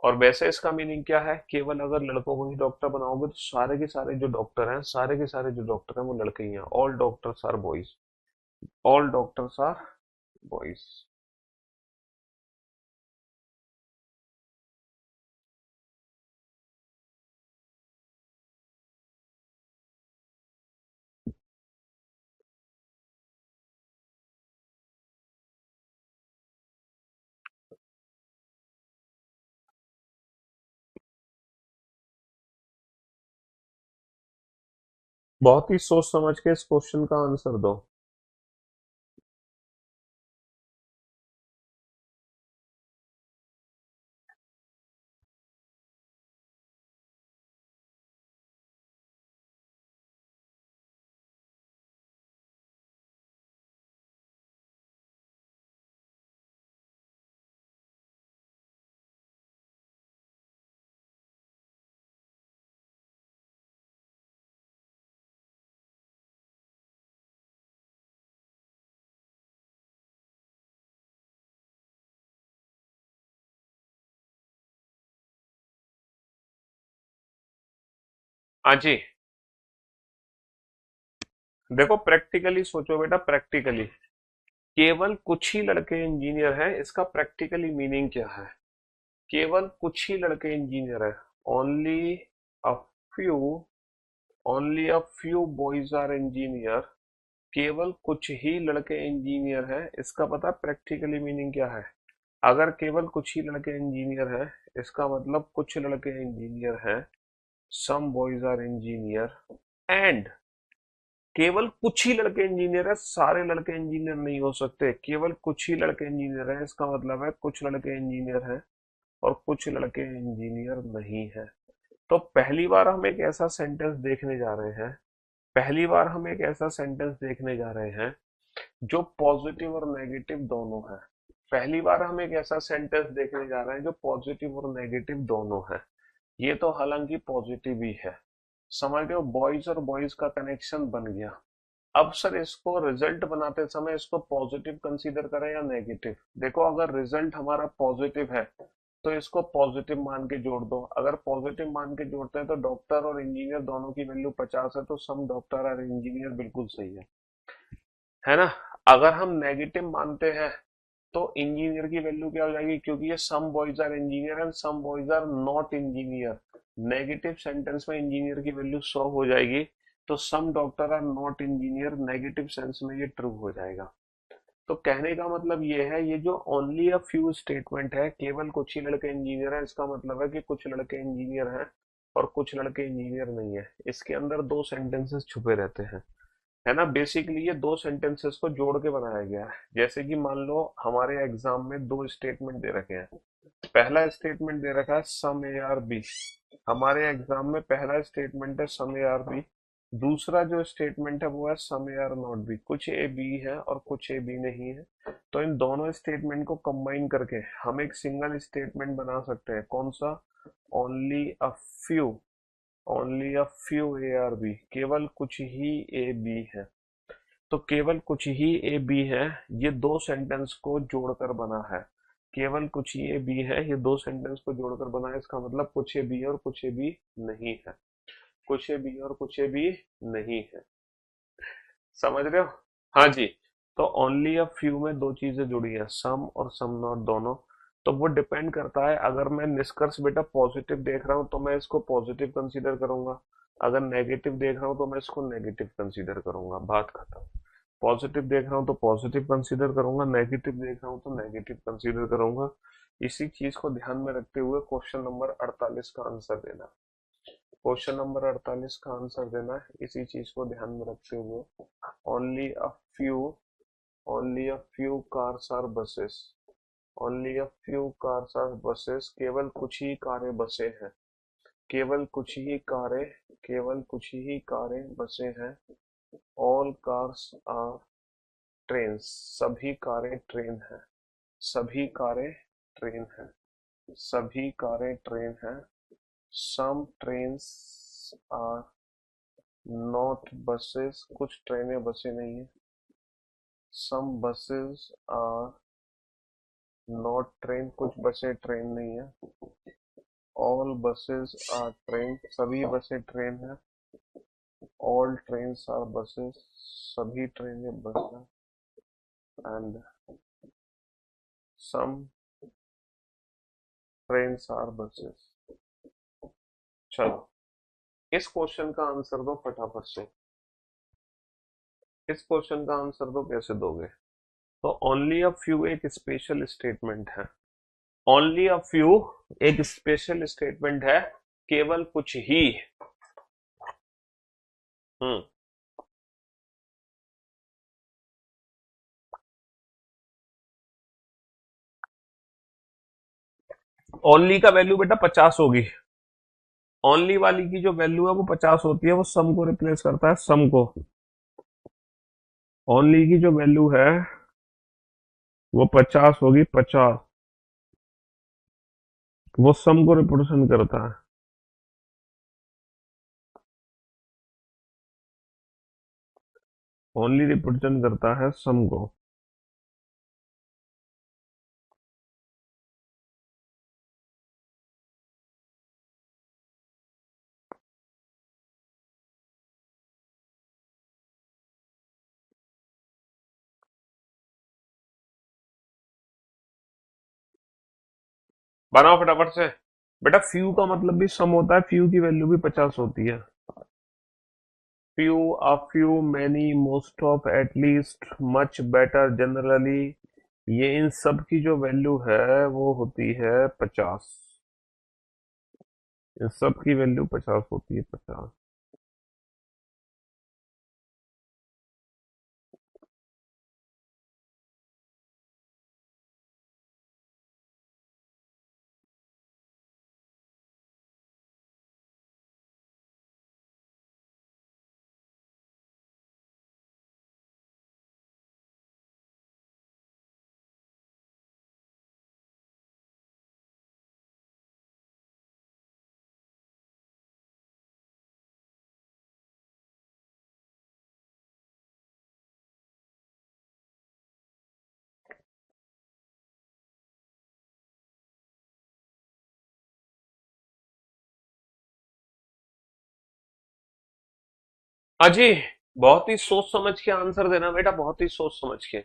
और वैसे इसका मीनिंग क्या है, केवल अगर लड़कों को ही डॉक्टर बनाओगे तो सारे के सारे जो डॉक्टर हैं, सारे के सारे जो डॉक्टर हैं वो लड़के ही हैं, all doctors are boys, all doctors are boys. बहुत ही सोच समझ के इस क्वेश्चन का आंसर दो। हाँ जी। देखो प्रैक्टिकली सोचो बेटा, प्रैक्टिकली केवल कुछ ही लड़के इंजीनियर हैं, इसका प्रैक्टिकली मीनिंग क्या है, केवल कुछ ही लड़के इंजीनियर हैं, only a few, only a few boys are engineer, केवल कुछ ही लड़के इंजीनियर हैं, इसका पता प्रैक्टिकली मीनिंग क्या है। अगर केवल कुछ ही लड़के इंजीनियर हैं, इसका मतलब कुछ लड़के इंजीनियर हैं, some boys are engineer, and केवल कुछ ही लड़के इंजीनियर है, सारे लड़के इंजीनियर नहीं हो सकते, केवल कुछ ही लड़के इंजीनियर है, इसका मतलब है कुछ लड़के इंजीनियर हैं और कुछ लड़के इंजीनियर नहीं है। तो पहली बार हम एक ऐसा सेंटेंस देखने जा रहे हैं, पहली बार हम एक ऐसा सेंटेंस देखने जा रहे हैं जो पॉजिटिव और नेगेटिव दोनों है। पहली बार हम एक ऐसा सेंटेंस देखने जा रहे हैं जो पॉजिटिव और नेगेटिव दोनों है। ये तो हालांकि पॉजिटिव ही है, समझ रहे हो, बॉयज और बॉयज का कनेक्शन बन गया। अब सर इसको रिजल्ट बनाते समय इसको पॉजिटिव कंसीडर करें या नेगेटिव, देखो अगर रिजल्ट हमारा पॉजिटिव है तो इसको पॉजिटिव मान के जोड़ दो, अगर पॉजिटिव मान के जोड़ते हैं तो डॉक्टर और इंजीनियर दोनों की वैल्यू 50 है, तो सम डॉक्टर और इंजीनियर बिल्कुल सही है ना। अगर हम नेगेटिव मानते हैं तो इंजीनियर की वैल्यू क्या हो जाएगी, क्योंकि ये some boys are engineer and some boys are not engineer, negative sentence में इंजीनियर की वैल्यू 100 हो जाएगी, तो some doctor are not engineer negative sense में ये ट्रू हो जाएगा। तो कहने का मतलब ये है, ये जो ओनली अ फ्यू स्टेटमेंट है, केवल कुछ ही लड़के इंजीनियर हैं, इसका मतलब है कि कुछ लड़के इंजीनियर हैं और कुछ लड़के इंजीनियर नहीं है, इसके अंदर दो सेंटेंसेस छुपे रहते हैं, है ना। बेसिकली ये दो सेंटेंसेस को जोड़ के बनाया गया है। जैसे कि मान लो हमारे एग्जाम में दो स्टेटमेंट दे रखे हैं, पहला स्टेटमेंट दे रखा है सम ए आर बी, हमारे एग्जाम में पहला स्टेटमेंट है सम ए आर बी, दूसरा जो स्टेटमेंट है वो है सम ए आर नॉट बी, कुछ ए बी है और कुछ ए बी नहीं है। तो इन दोनों स्टेटमेंट को कंबाइन करके हम एक सिंगल स्टेटमेंट बना सकते हैं, कौन सा, only a few, only a few A are B, केवल कुछ ही ए बी है। तो केवल कुछ ही ए बी है, ये दो सेंटेंस को जोड़कर बना है, केवल कुछ ही ए बी है, ये दो सेंटेंस को जोड़कर बना है, इसका मतलब कुछ ए बी है और कुछ ए बी नहीं है, कुछ ए बी और कुछ ए बी नहीं है, समझ रहे हो। हाँ जी। तो ओनली अ फ्यू में दो चीजें जुड़ी है, सम और सम नॉट दोनों। तो वो डिपेंड करता है, अगर मैं निष्कर्ष बेटा पॉजिटिव देख रहा हूँ तो मैं इसको पॉजिटिव कंसीडर करूंगा, अगर नेगेटिव देख रहा हूँ तो मैं इसको नेगेटिव कंसीडर करूंगा, बात खत्म। पॉजिटिव देख रहा हूँ तो पॉजिटिव कंसीडर करूंगा, नेगेटिव देख रहा हूँ तो नेगेटिव कंसीडर करूंगा। इसी चीज को ध्यान में रखते हुए क्वेश्चन नंबर 48 का आंसर देना, क्वेश्चन नंबर 48 का आंसर देना है, इसी चीज को ध्यान में रखते हुए। Only a few, only a few cars are buses, only a few cars are buses, केवल कुछ ही कारें बसें हैं, केवल कुछ ही कारें, केवल कुछ ही कारें बसें हैं, ऑल कार्स आर ट्रेन, सभी कारें ट्रेन हैं, सभी कारें ट्रेन हैं, सभी कारें ट्रेन हैं। सम ट्रेन्स आर नॉट बसेस, कुछ ट्रेनें बसें नहीं है। Some buses are not train, कुछ बसें ट्रेन नहीं है। ऑल बसेस आर ट्रेन, सभी बसें ट्रेन है। ऑल ट्रेन्स आर बसेस, सभी ट्रेनें बस हैं। And some trains are buses. चलो, इस क्वेश्चन का आंसर दो फटाफट से। इस क्वेश्चन का आंसर दो, कैसे दोगे? तो ओनली अ फ्यू एक स्पेशल स्टेटमेंट है। ओनली अ फ्यू एक स्पेशल स्टेटमेंट है, केवल कुछ ही। हम्म। ओनली का वैल्यू बेटा 50 होगी। ओनली वाली की जो वैल्यू है वो 50 होती है, वो सम को रिप्लेस करता है, सम को। ओनली की जो वैल्यू है वो 50 होगी, 50। वो सम को रिप्रेजेंट करता है। ओनली रिप्रेजेंट करता है सम को। बनाओ फटाफट से। बेटा फ्यू का मतलब भी सम होता है, फ्यू की वैल्यू भी 50 होती है। Few, a few, many, most of, at least, much, better, generally, ये इन सब की जो वैल्यू है वो होती है 50। इन सब की वैल्यू 50 होती है, 50। अजी, बहुत ही सोच समझ के आंसर देना बेटा, बहुत ही सोच समझ के।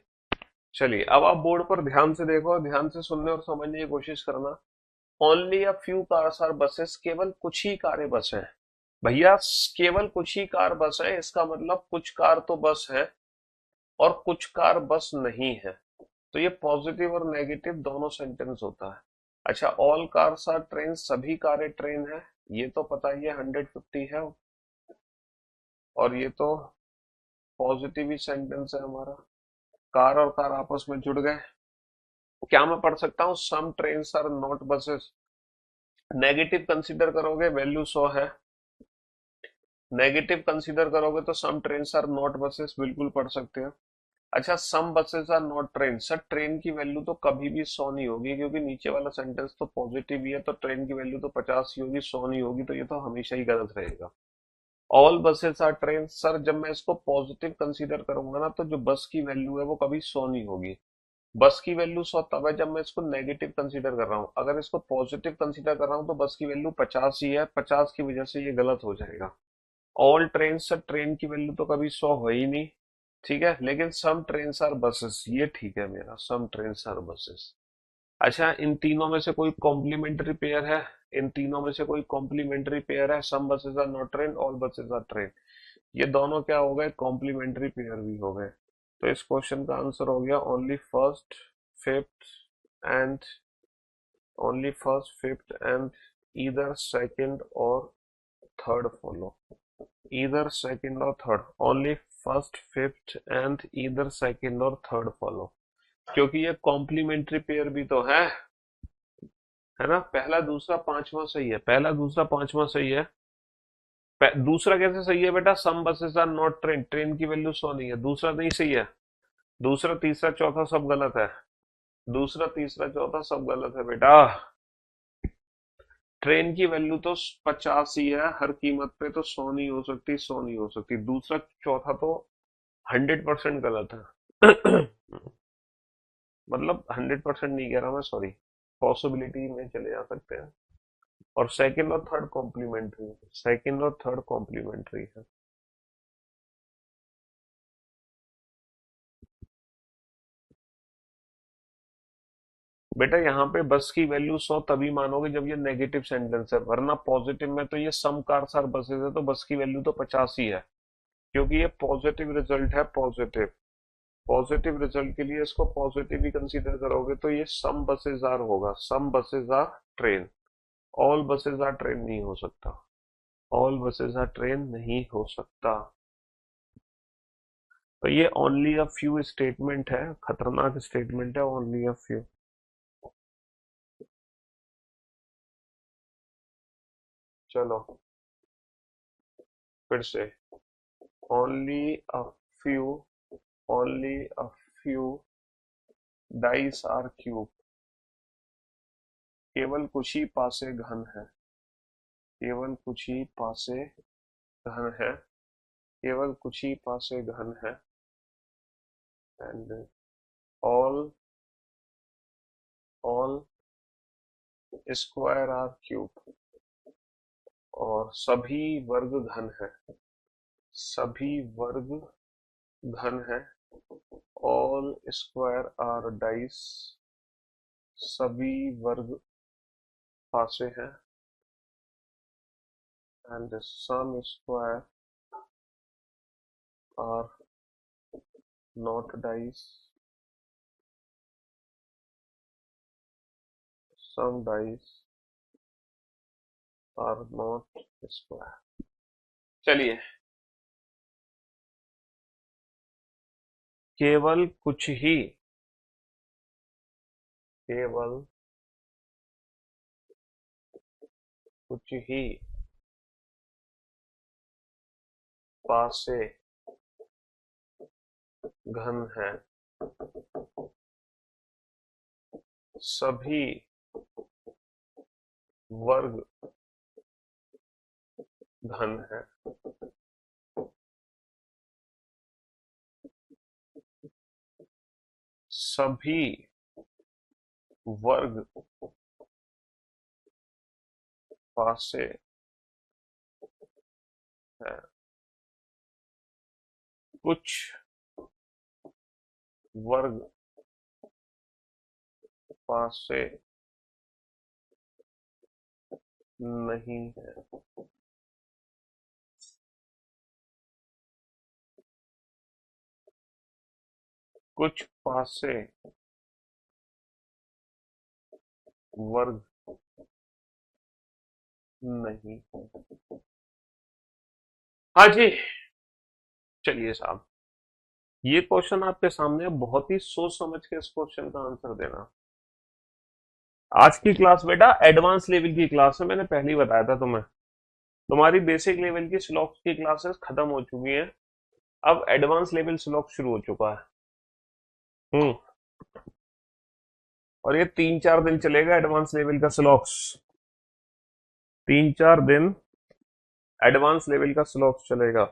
चलिए, अब आप बोर्ड पर ध्यान से देखो और ध्यान से सुनने और समझने की कोशिश करना। Only a few cars are buses, केवल कुछ ही कारें बस हैं। भैया, केवल कुछ ही कार बस है, इसका मतलब कुछ कार तो बस है और कुछ कार बस नहीं है। तो ये पॉजिटिव और नेगेटिव दोनों सेंटेंस होता है। अच्छा, ऑल कार्स आर ट्रेन, सभी कारें ट्रेन है, ये तो पता ही है, 150 है। और ये तो पॉजिटिव ही सेंटेंस है हमारा। कार और कार आपस में जुड़ गए। क्या मैं पढ़ सकता हूँ some train are not buses? Negative consider करोगे, वैल्यू 100 है। नेगेटिव कंसीडर करोगे तो some train are not buses, बिल्कुल पढ़ सकते हो। अच्छा, some buses are not train, sir train की वैल्यू तो कभी भी 100 नहीं होगी, क्योंकि नीचे वाला सेंटेंस तो पॉजिटिव ही है, तो ट्रेन की वैल्यू तो 50 ही होगी, 100 नहीं होगी, तो ये तो हमेशा ही गलत रहेगा। All buses are train, sir जब मैं इसको पॉजिटिव कंसीडर करूंगा ना, तो जो बस की वैल्यू है वो कभी 100 नहीं होगी। बस की वैल्यू 100 तब है जब मैं इसको नेगेटिव कंसीडर कर रहा हूँ। अगर इसको पॉजिटिव कंसीडर कर रहा हूँ तो बस की वैल्यू 50 ही है, 50 की वजह से ये गलत हो जाएगा। ऑल ट्रेन, सर ट्रेन की वैल्यू तो कभी 100 हो ही नहीं। ठीक है, लेकिन सम ट्रेन आर बसेस, ये ठीक है मेरा, सम ट्रेन आर बसेस। अच्छा, इन तीनों में से कोई कॉम्प्लीमेंट्री पेयर है? इन तीनों में से कोई कॉम्प्लीमेंट्री पेयर है? Some buses are not train, all buses are train. ये दोनों क्या हो गए? कॉम्प्लीमेंट्री पेयर भी हो गए। तो इस क्वेश्चन का आंसर हो गया only first, fifth and only first, fifth and either second और थर्ड फॉलो। ईदर सेकंड और third, only first, fifth and either second और थर्ड फॉलो। क्योंकि ये कॉम्प्लीमेंट्री पेयर भी तो है ना? पहला दूसरा पांचवा सही है, पहला दूसरा पांचवा सही है। दूसरा कैसे सही है बेटा? Some buses are not train, train की वैल्यू 100 नहीं है, दूसरा नहीं सही है। दूसरा तीसरा चौथा सब गलत है। दूसरा तीसरा चौथा सब गलत है बेटा। ट्रेन की वैल्यू तो 50 ही है हर कीमत पे, तो 100 नहीं हो सकती, 100 नहीं हो सकती। दूसरा चौथा तो 100% गलत है। मतलब 100% नहीं कह रहा मैं, सॉरी, पॉसिबिलिटी में चले जा सकते हैं। और सेकंड और थर्ड कॉम्प्लीमेंट्री, सेकंड और थर्ड कॉम्प्लीमेंट्री है। बेटा यहाँ पे बस की वैल्यू 100 तभी मानोगे जब ये नेगेटिव सेंटेंस है, वरना पॉजिटिव में तो ये सम कार्स आर बसेस है, तो बस की वैल्यू तो 50 ही है, क्योंकि ये पॉजिटिव रिजल्ट है, पॉजिटिव। पॉजिटिव रिजल्ट के लिए इसको पॉजिटिव ही कंसीडर करोगे, तो ये सम बसेस आर होगा, some buses are train. All buses are train नहीं हो सकता, ऑल बसेस आर ट्रेन नहीं हो सकता। तो ये ओनली अ फ्यू स्टेटमेंट है, खतरनाक स्टेटमेंट है, ओनली अ फ्यू। चलो फिर से, only a few, only a few dice are cube, केवल कुछ ही पासे घन है, केवल कुछ ही पासे घन है, केवल कुछ ही पासे घन है। And all, all square are cube, और सभी वर्ग घन है, सभी वर्ग घन है। ऑल स्क्वायर आर डाइस, सभी वर्ग पासे हैं। And some square are not dice, some dice are not square. चलिए, केवल कुछ ही, केवल कुछ ही पासे घन है, सभी वर्ग घन है। सभी वर्ग पासे है, कुछ वर्ग पासे नहीं है। कुछ पासे वर्ग नहीं है। हाँ जी। चलिए साहब, ये क्वेश्चन आपके सामने है, बहुत ही सोच समझ के इस क्वेश्चन का आंसर देना। आज की क्लास बेटा एडवांस लेवल की क्लास है, मैंने पहले ही बताया था तुम्हें। तुम्हारी बेसिक लेवल की स्लॉक्स की क्लासेस खत्म हो चुकी हैं, अब एडवांस लेवल स्लॉक शुरू हो चुका है। हम्म। और ये 3-4 दिन चलेगा एडवांस लेवल का स्लॉक्स, 3-4 दिन एडवांस लेवल का स्लॉक्स चलेगा।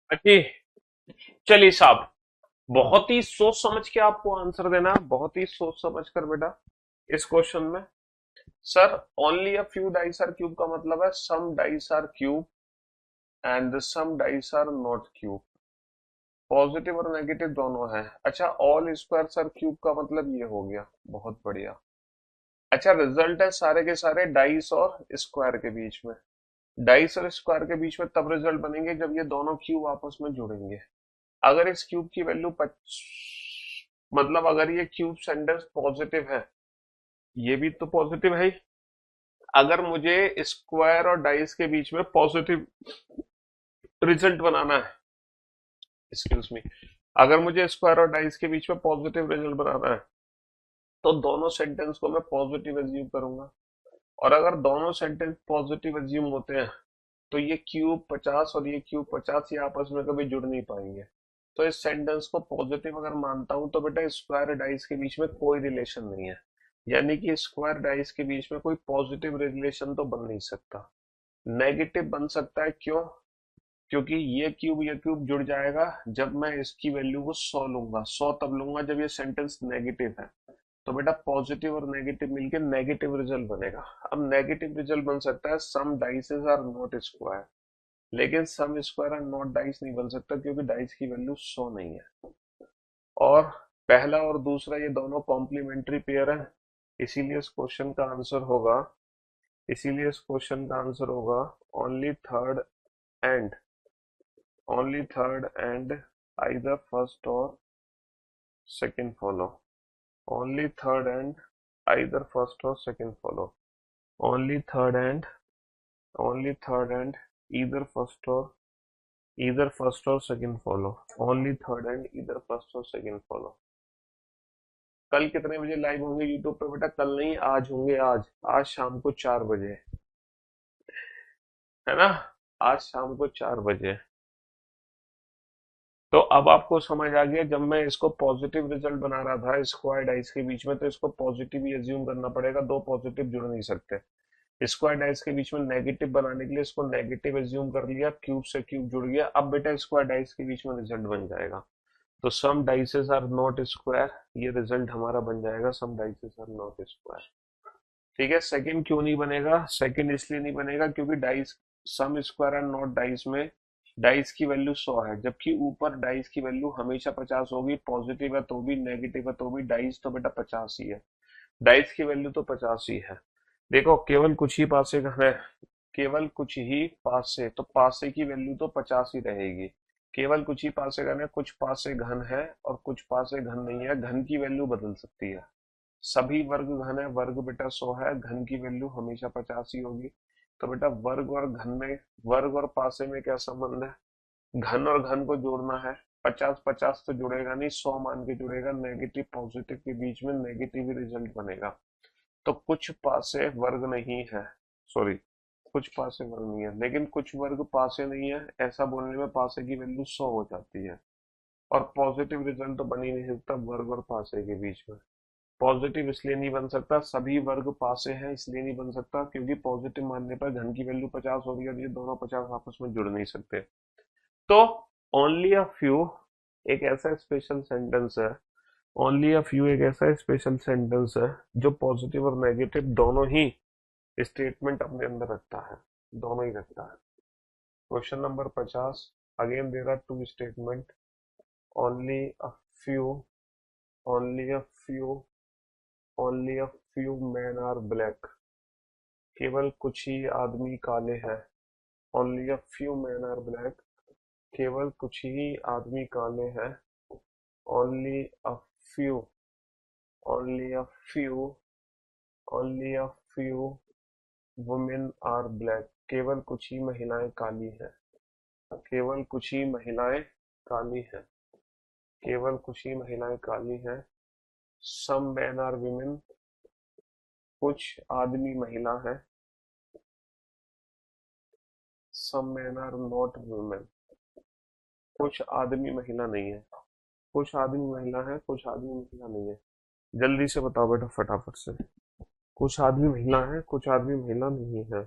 अच्छी, चलिए साहब, बहुत ही सोच समझ के आपको आंसर देना है, बहुत ही सोच समझ कर बेटा इस क्वेश्चन में। Sir, only a few dice are cube का मतलब है some dice are cube and some dice are not cube. Positive और नेगेटिव दोनों है। अच्छा, ऑल स्क्वायर आर क्यूब का मतलब ये हो गया, बहुत बढ़िया। अच्छा, रिजल्ट है सारे के सारे डाइस और स्क्वायर के बीच में। डाइस और स्क्वायर के बीच में तब रिजल्ट बनेंगे जब ये दोनों क्यूब आपस में जुड़ेंगे। अगर इस क्यूब की वैल्यू मतलब अगर ये क्यूब सेंटेंस पॉजिटिव है, ये भी तो पॉजिटिव है ही। अगर मुझे स्क्वायर और डाइस के बीच में पॉजिटिव रिजल्ट बनाना है, एक्सक्यूज मी, अगर मुझे स्क्वायर और डाइस के बीच में पॉजिटिव रिजल्ट बनाना है तो दोनों सेंटेंस को मैं पॉजिटिव एज्यूम करूंगा। और अगर दोनों सेंटेंस पॉजिटिव एज्यूम होते हैं तो ये क्यूब 50 और ये क्यूब 50 ये आपस में कभी जुड़ नहीं पाएंगे। तो इस सेंटेंस को पॉजिटिव अगर मानता हूं तो बेटा स्क्वायर डाइस के बीच में कोई रिलेशन नहीं है, यानी कि स्क्वायर डाइस के बीच में कोई पॉजिटिव रिलेशन तो बन नहीं सकता। नेगेटिव बन सकता है, क्यों? क्योंकि ये क्यूब जुड़ जाएगा जब मैं इसकी वैल्यू को 100 लूंगा। 100 तब लूंगा जब ये सेंटेंस नेगेटिव है। तो बेटा पॉजिटिव और नेगेटिव मिलके नेगेटिव रिजल्ट बनेगा। अब नेगेटिव रिजल्ट बन सकता है सम डाइसेस आर नॉट स्क्वायर, लेकिन सम स्क्वायर आर नॉट डाइस नहीं बन सकता क्योंकि डाइस की वैल्यू 100 नहीं है। और पहला और दूसरा ये दोनों कॉम्प्लीमेंट्री पेयर है, इसीलिए इस क्वेश्चन का आंसर होगा, इसीलिए इस क्वेश्चन का आंसर होगा only third and, only third and either first और second follow. Only third and either first और second follow. Only third and, only third and either first or either first और second follow. Only third and either first और सेकंड फॉलो। कल कितने बजे लाइव होंगे यूट्यूब पे बेटा? कल नहीं, आज होंगे। आज शाम को 4 बजे, है ना? आज शाम को 4 बजे। तो अब आपको समझ आ गया, जब मैं इसको पॉजिटिव रिजल्ट बना रहा था स्क्वायर डाइस के बीच में तो इसको पॉजिटिव ही एज्यूम करना पड़ेगा, दो पॉजिटिव जुड़ नहीं सकते। स्क्वायर डाइस के बीच में नेगेटिव बनाने के लिए इसको नेगेटिव एज्यूम कर लिया, क्यूब से क्यूब जुड़ गया। अब बेटा स्क्वायर डाइस के बीच में रिजल्ट बन जाएगा। तो सम डाइसेस आर नॉट स्क्वायर, ये रिजल्ट हमारा बन जाएगा सम डाइसेस आर नॉट स्क्वायर। ठीक है, सेकंड क्यों नहीं बनेगा? सेकंड इसलिए नहीं बनेगा क्योंकि dice, some square and not dice में डाइस की वैल्यू 100 है, जबकि ऊपर डाइस की वैल्यू हमेशा 50 होगी। पॉजिटिव है तो भी, नेगेटिव है तो भी, डाइस तो बेटा 50 ही है। डाइस की वैल्यू तो 50 ही है। देखो, केवल कुछ ही पासे है, केवल कुछ ही पासे, तो पासे की वैल्यू तो 50 ही रहेगी। केवल कुछ ही पासे घन है, कुछ पासे घन है और कुछ पासे घन नहीं है। घन की वैल्यू बदल सकती है। सभी वर्ग घन है, वर्ग बेटा 100 है, घन की वैल्यू हमेशा 50 ही होगी। तो बेटा वर्ग और घन में, वर्ग और पासे में क्या संबंध है? घन और घन को जोड़ना है। 50 50 तो जुड़ेगा नहीं, 100 मान के जुड़ेगा। नेगेटिव पॉजिटिव के बीच में नेगेटिव ही रिजल्ट बनेगा। तो कुछ पासे वर्ग नहीं है, सॉरी, कुछ पासे वर्ग नहीं है, लेकिन कुछ वर्ग पासे नहीं है, ऐसा बोलने में पासे की वैल्यू 100 हो जाती है। और पॉजिटिव रिजल्ट तो बन ही नहीं सकता वर्ग और पासे के बीच में। पॉजिटिव इसलिए नहीं बन सकता, सभी वर्ग पासे हैं इसलिए नहीं बन सकता, क्योंकि पॉजिटिव मानने पर घन की वैल्यू 50 होगी और ये दोनों 50 आपस में जुड़ नहीं सकते। तो ओनली अ फ्यू एक ऐसा स्पेशल सेंटेंस है, ओनली अ फ्यू एक ऐसा स्पेशल सेंटेंस है जो पॉजिटिव और नेगेटिव दोनों ही स्टेटमेंट अपने अंदर रखता है, दोनों ही रखता है। Question number 50, again there are two statement. Only a few, only a few, only a few man are black, केवल कुछ ही आदमी काले हैं। Only a few man are black, केवल कुछ ही आदमी काले हैं। Only a few, only a few, only a few women are black, केवल कुछ ही महिलाएं काली हैं। केवल कुछ ही महिलाएं काली हैं, केवल कुछ ही महिलाएं काली हैं। सम मैन आर विमेन, कुछ आदमी महिला हैं। सम मैन आर नॉट वुमेन, कुछ आदमी महिला नहीं है। कुछ आदमी महिला है, कुछ आदमी महिला नहीं है। जल्दी से बताओ बेटा फटाफट से। कुछ आदमी महिला है, कुछ आदमी महिला नहीं है।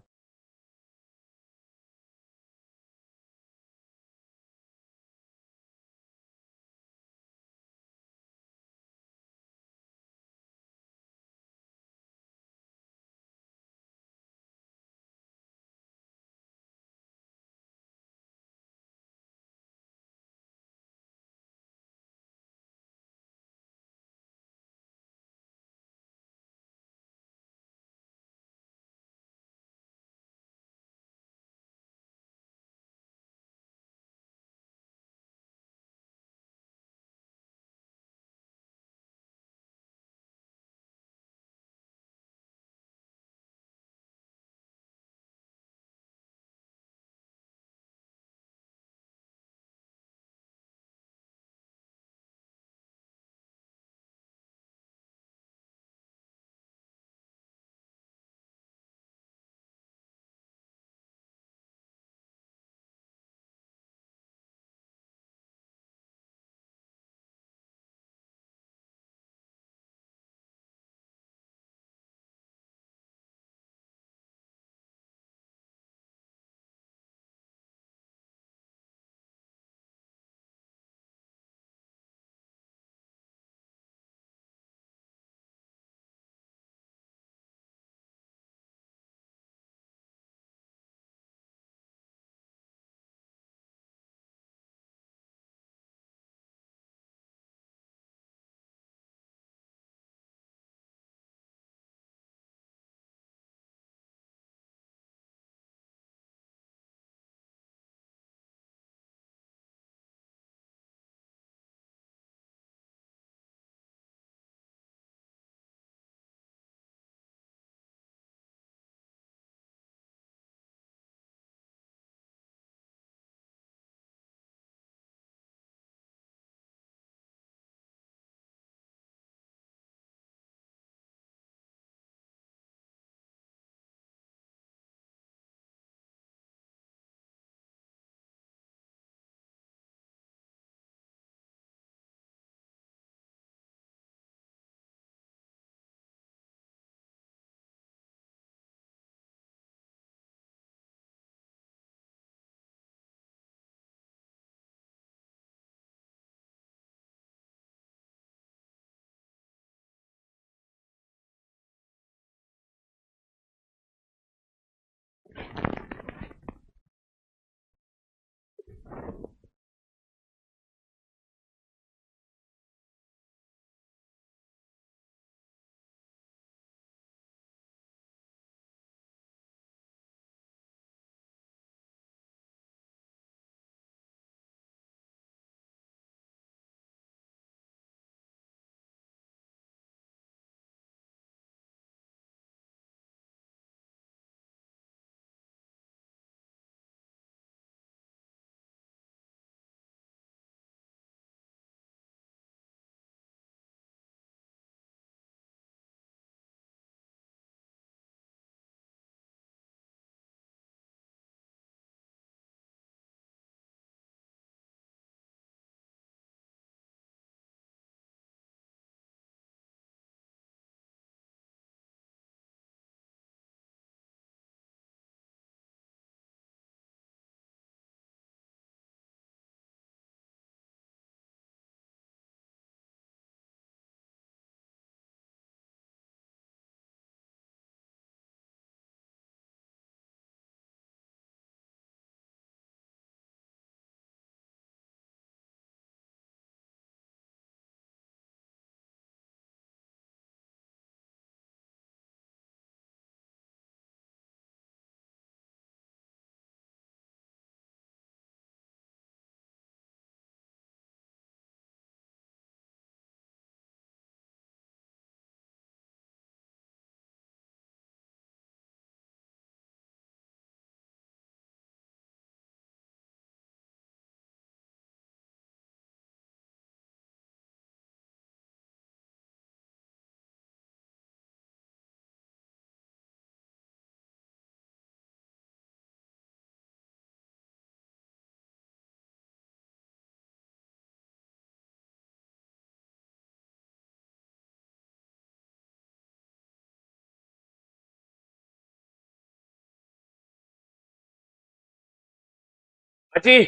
अच्छी,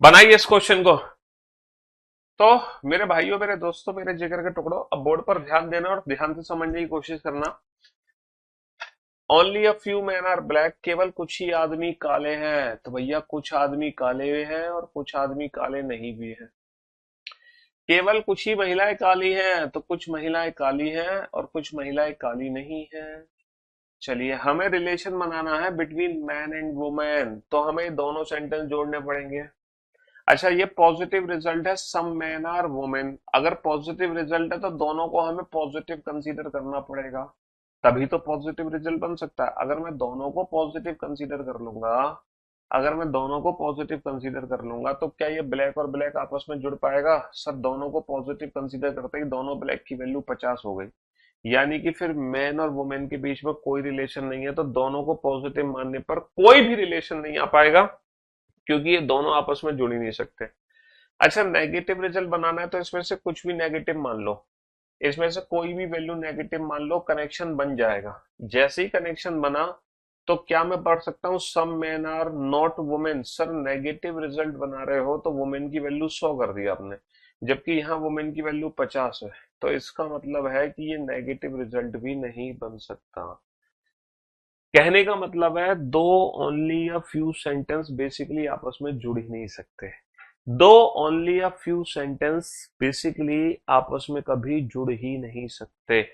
बनाइए इस क्वेश्चन को। तो मेरे भाइयों, मेरे दोस्तों, मेरे जिगर के टुकड़ों, अब बोर्ड पर ध्यान देना और ध्यान से समझने की कोशिश करना। Only a few man are black, केवल कुछ ही आदमी काले हैं। तो भैया कुछ आदमी काले हुए हैं और कुछ आदमी काले नहीं भी हैं। केवल कुछ ही महिलाएं काली हैं, तो कुछ महिलाएं काली हैं और कुछ महिलाएं काली नहीं हैं। चलिए, हमें रिलेशन बनाना है बिटवीन मैन एंड वुमेन, तो हमें दोनों सेंटेंस जोड़ने पड़ेंगे। अच्छा, ये पॉजिटिव रिजल्ट है, सम मैन आर वुमेन। अगर पॉजिटिव रिजल्ट है तो दोनों को हमें पॉजिटिव कंसीडर करना पड़ेगा, तभी तो पॉजिटिव रिजल्ट बन सकता है। अगर मैं दोनों को पॉजिटिव कंसीडर कर लूंगा, अगर मैं दोनों को पॉजिटिव कंसीडर कर लूंगा तो क्या ये ब्लैक और ब्लैक आपस में जुड़ पाएगा? सर, दोनों को पॉजिटिव कंसीडर करते ही दोनों ब्लैक की वैल्यू 50 हो गई, यानी कि फिर मैन और वुमेन के बीच में कोई रिलेशन नहीं है। तो दोनों को पॉजिटिव मानने पर कोई भी रिलेशन नहीं आ पाएगा, क्योंकि ये दोनों आपस में जुड़ ही नहीं सकते। अच्छा, नेगेटिव रिजल्ट बनाना है तो इसमें से कुछ भी नेगेटिव मान लो, इसमें से कोई भी वैल्यू नेगेटिव मान लो, कनेक्शन बन जाएगा। जैसे ही कनेक्शन बना तो क्या मैं पढ़ सकता हूं some men are not women? Sir, negative result बना रहे हो तो वुमेन की वैल्यू 100 कर दी आपने, जबकि यहाँ वुमेन की वैल्यू 50 है। तो इसका मतलब है कि ये नेगेटिव रिजल्ट भी नहीं बन सकता। कहने का मतलब है दो only a few sentence basically आपस में जुड़ ही नहीं सकते। दो only a few sentence basically आपस में कभी जुड़ ही नहीं सकते,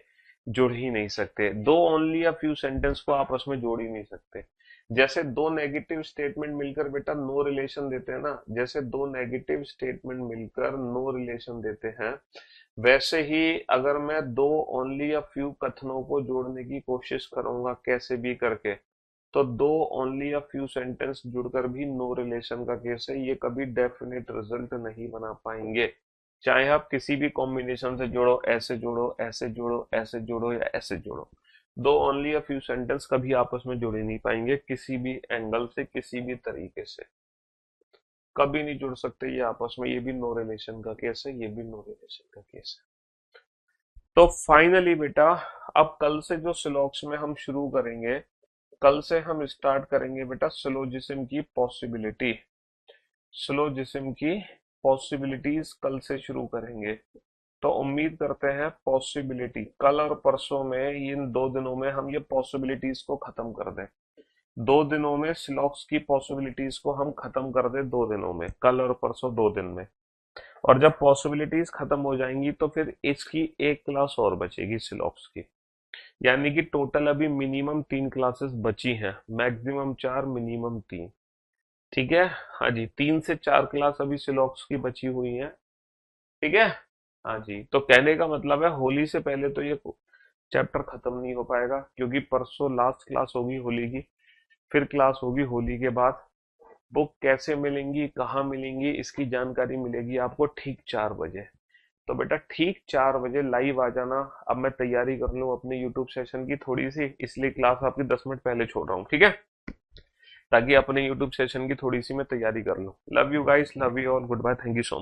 जुड़ ही नहीं सकते। दो ओनली अ फ्यू सेंटेंस को आपस में जोड़ ही नहीं सकते। जैसे दो नेगेटिव स्टेटमेंट मिलकर बेटा नो रिलेशन देते हैं ना, जैसे दो नेगेटिव स्टेटमेंट मिलकर नो रिलेशन देते हैं, वैसे ही अगर मैं दो ओनली अ फ्यू कथनों को जोड़ने की कोशिश करूंगा कैसे भी करके, तो दो ओनली अ फ्यू सेंटेंस जुड़कर भी नो रिलेशन का केस है, ये कभी डेफिनेट रिजल्ट नहीं बना पाएंगे। चाहे आप किसी भी कॉम्बिनेशन से जोड़ो, ऐसे जोड़ो, ऐसे जोड़ो, ऐसे जोड़ो या ऐसे जोड़ो, दो ओनली अ फ्यू सेंटेंस कभी आपस में जुड़ ही नहीं पाएंगे, किसी भी एंगल से, किसी भी तरीके से कभी नहीं जुड़ सकते ये आपस में। ये भी नो रिलेशन का केस है, ये भी नो रिलेशन का केस है। तो फाइनली बेटा, अब कल से जो सिलॉक्स में हम शुरू करेंगे, कल से हम स्टार्ट करेंगे बेटा सिलोजिज्म की पॉसिबिलिटी। सिलोजिज्म की पॉसिबिलिटीज कल से शुरू करेंगे। तो उम्मीद करते हैं पॉसिबिलिटी कल और परसों में, इन 2 दिनों में हम ये पॉसिबिलिटीज को खत्म कर दें। 2 दिनों में सिलॉक्स की पॉसिबिलिटीज को हम खत्म कर दें, 2 दिनों में, कल और परसों 2 दिन में। और जब पॉसिबिलिटीज खत्म हो जाएंगी तो फिर इसकी एक क्लास और बचेगी सिलॉक्स की, यानी कि टोटल अभी मिनिमम 3 क्लासेस बची हैं, मैक्सिमम 4, मिनिमम 3। ठीक है, हाँ जी, 3 से 4 क्लास अभी सिलॉक्स की बची हुई हैं। ठीक है, हाँ जी, तो कहने का मतलब है होली से पहले तो ये चैप्टर खत्म नहीं हो पाएगा, क्योंकि परसों लास्ट क्लास होगी होली की, फिर क्लास होगी होली के बाद। बुक कैसे मिलेंगी, कहाँ मिलेंगी, इसकी जानकारी मिलेगी आपको ठीक 4 बजे। तो बेटा ठीक 4 बजे लाइव आ जाना। अब मैं तैयारी कर लूँ अपने यूट्यूब सेशन की थोड़ी सी, इसलिए क्लास आपकी 10 मिनट पहले छोड़ रहा हूँ, ठीक है, ताकि अपने यूट्यूब सेशन की थोड़ी सी मैं तैयारी कर लूँ। Love you guys, love you all, goodbye, thank you so much.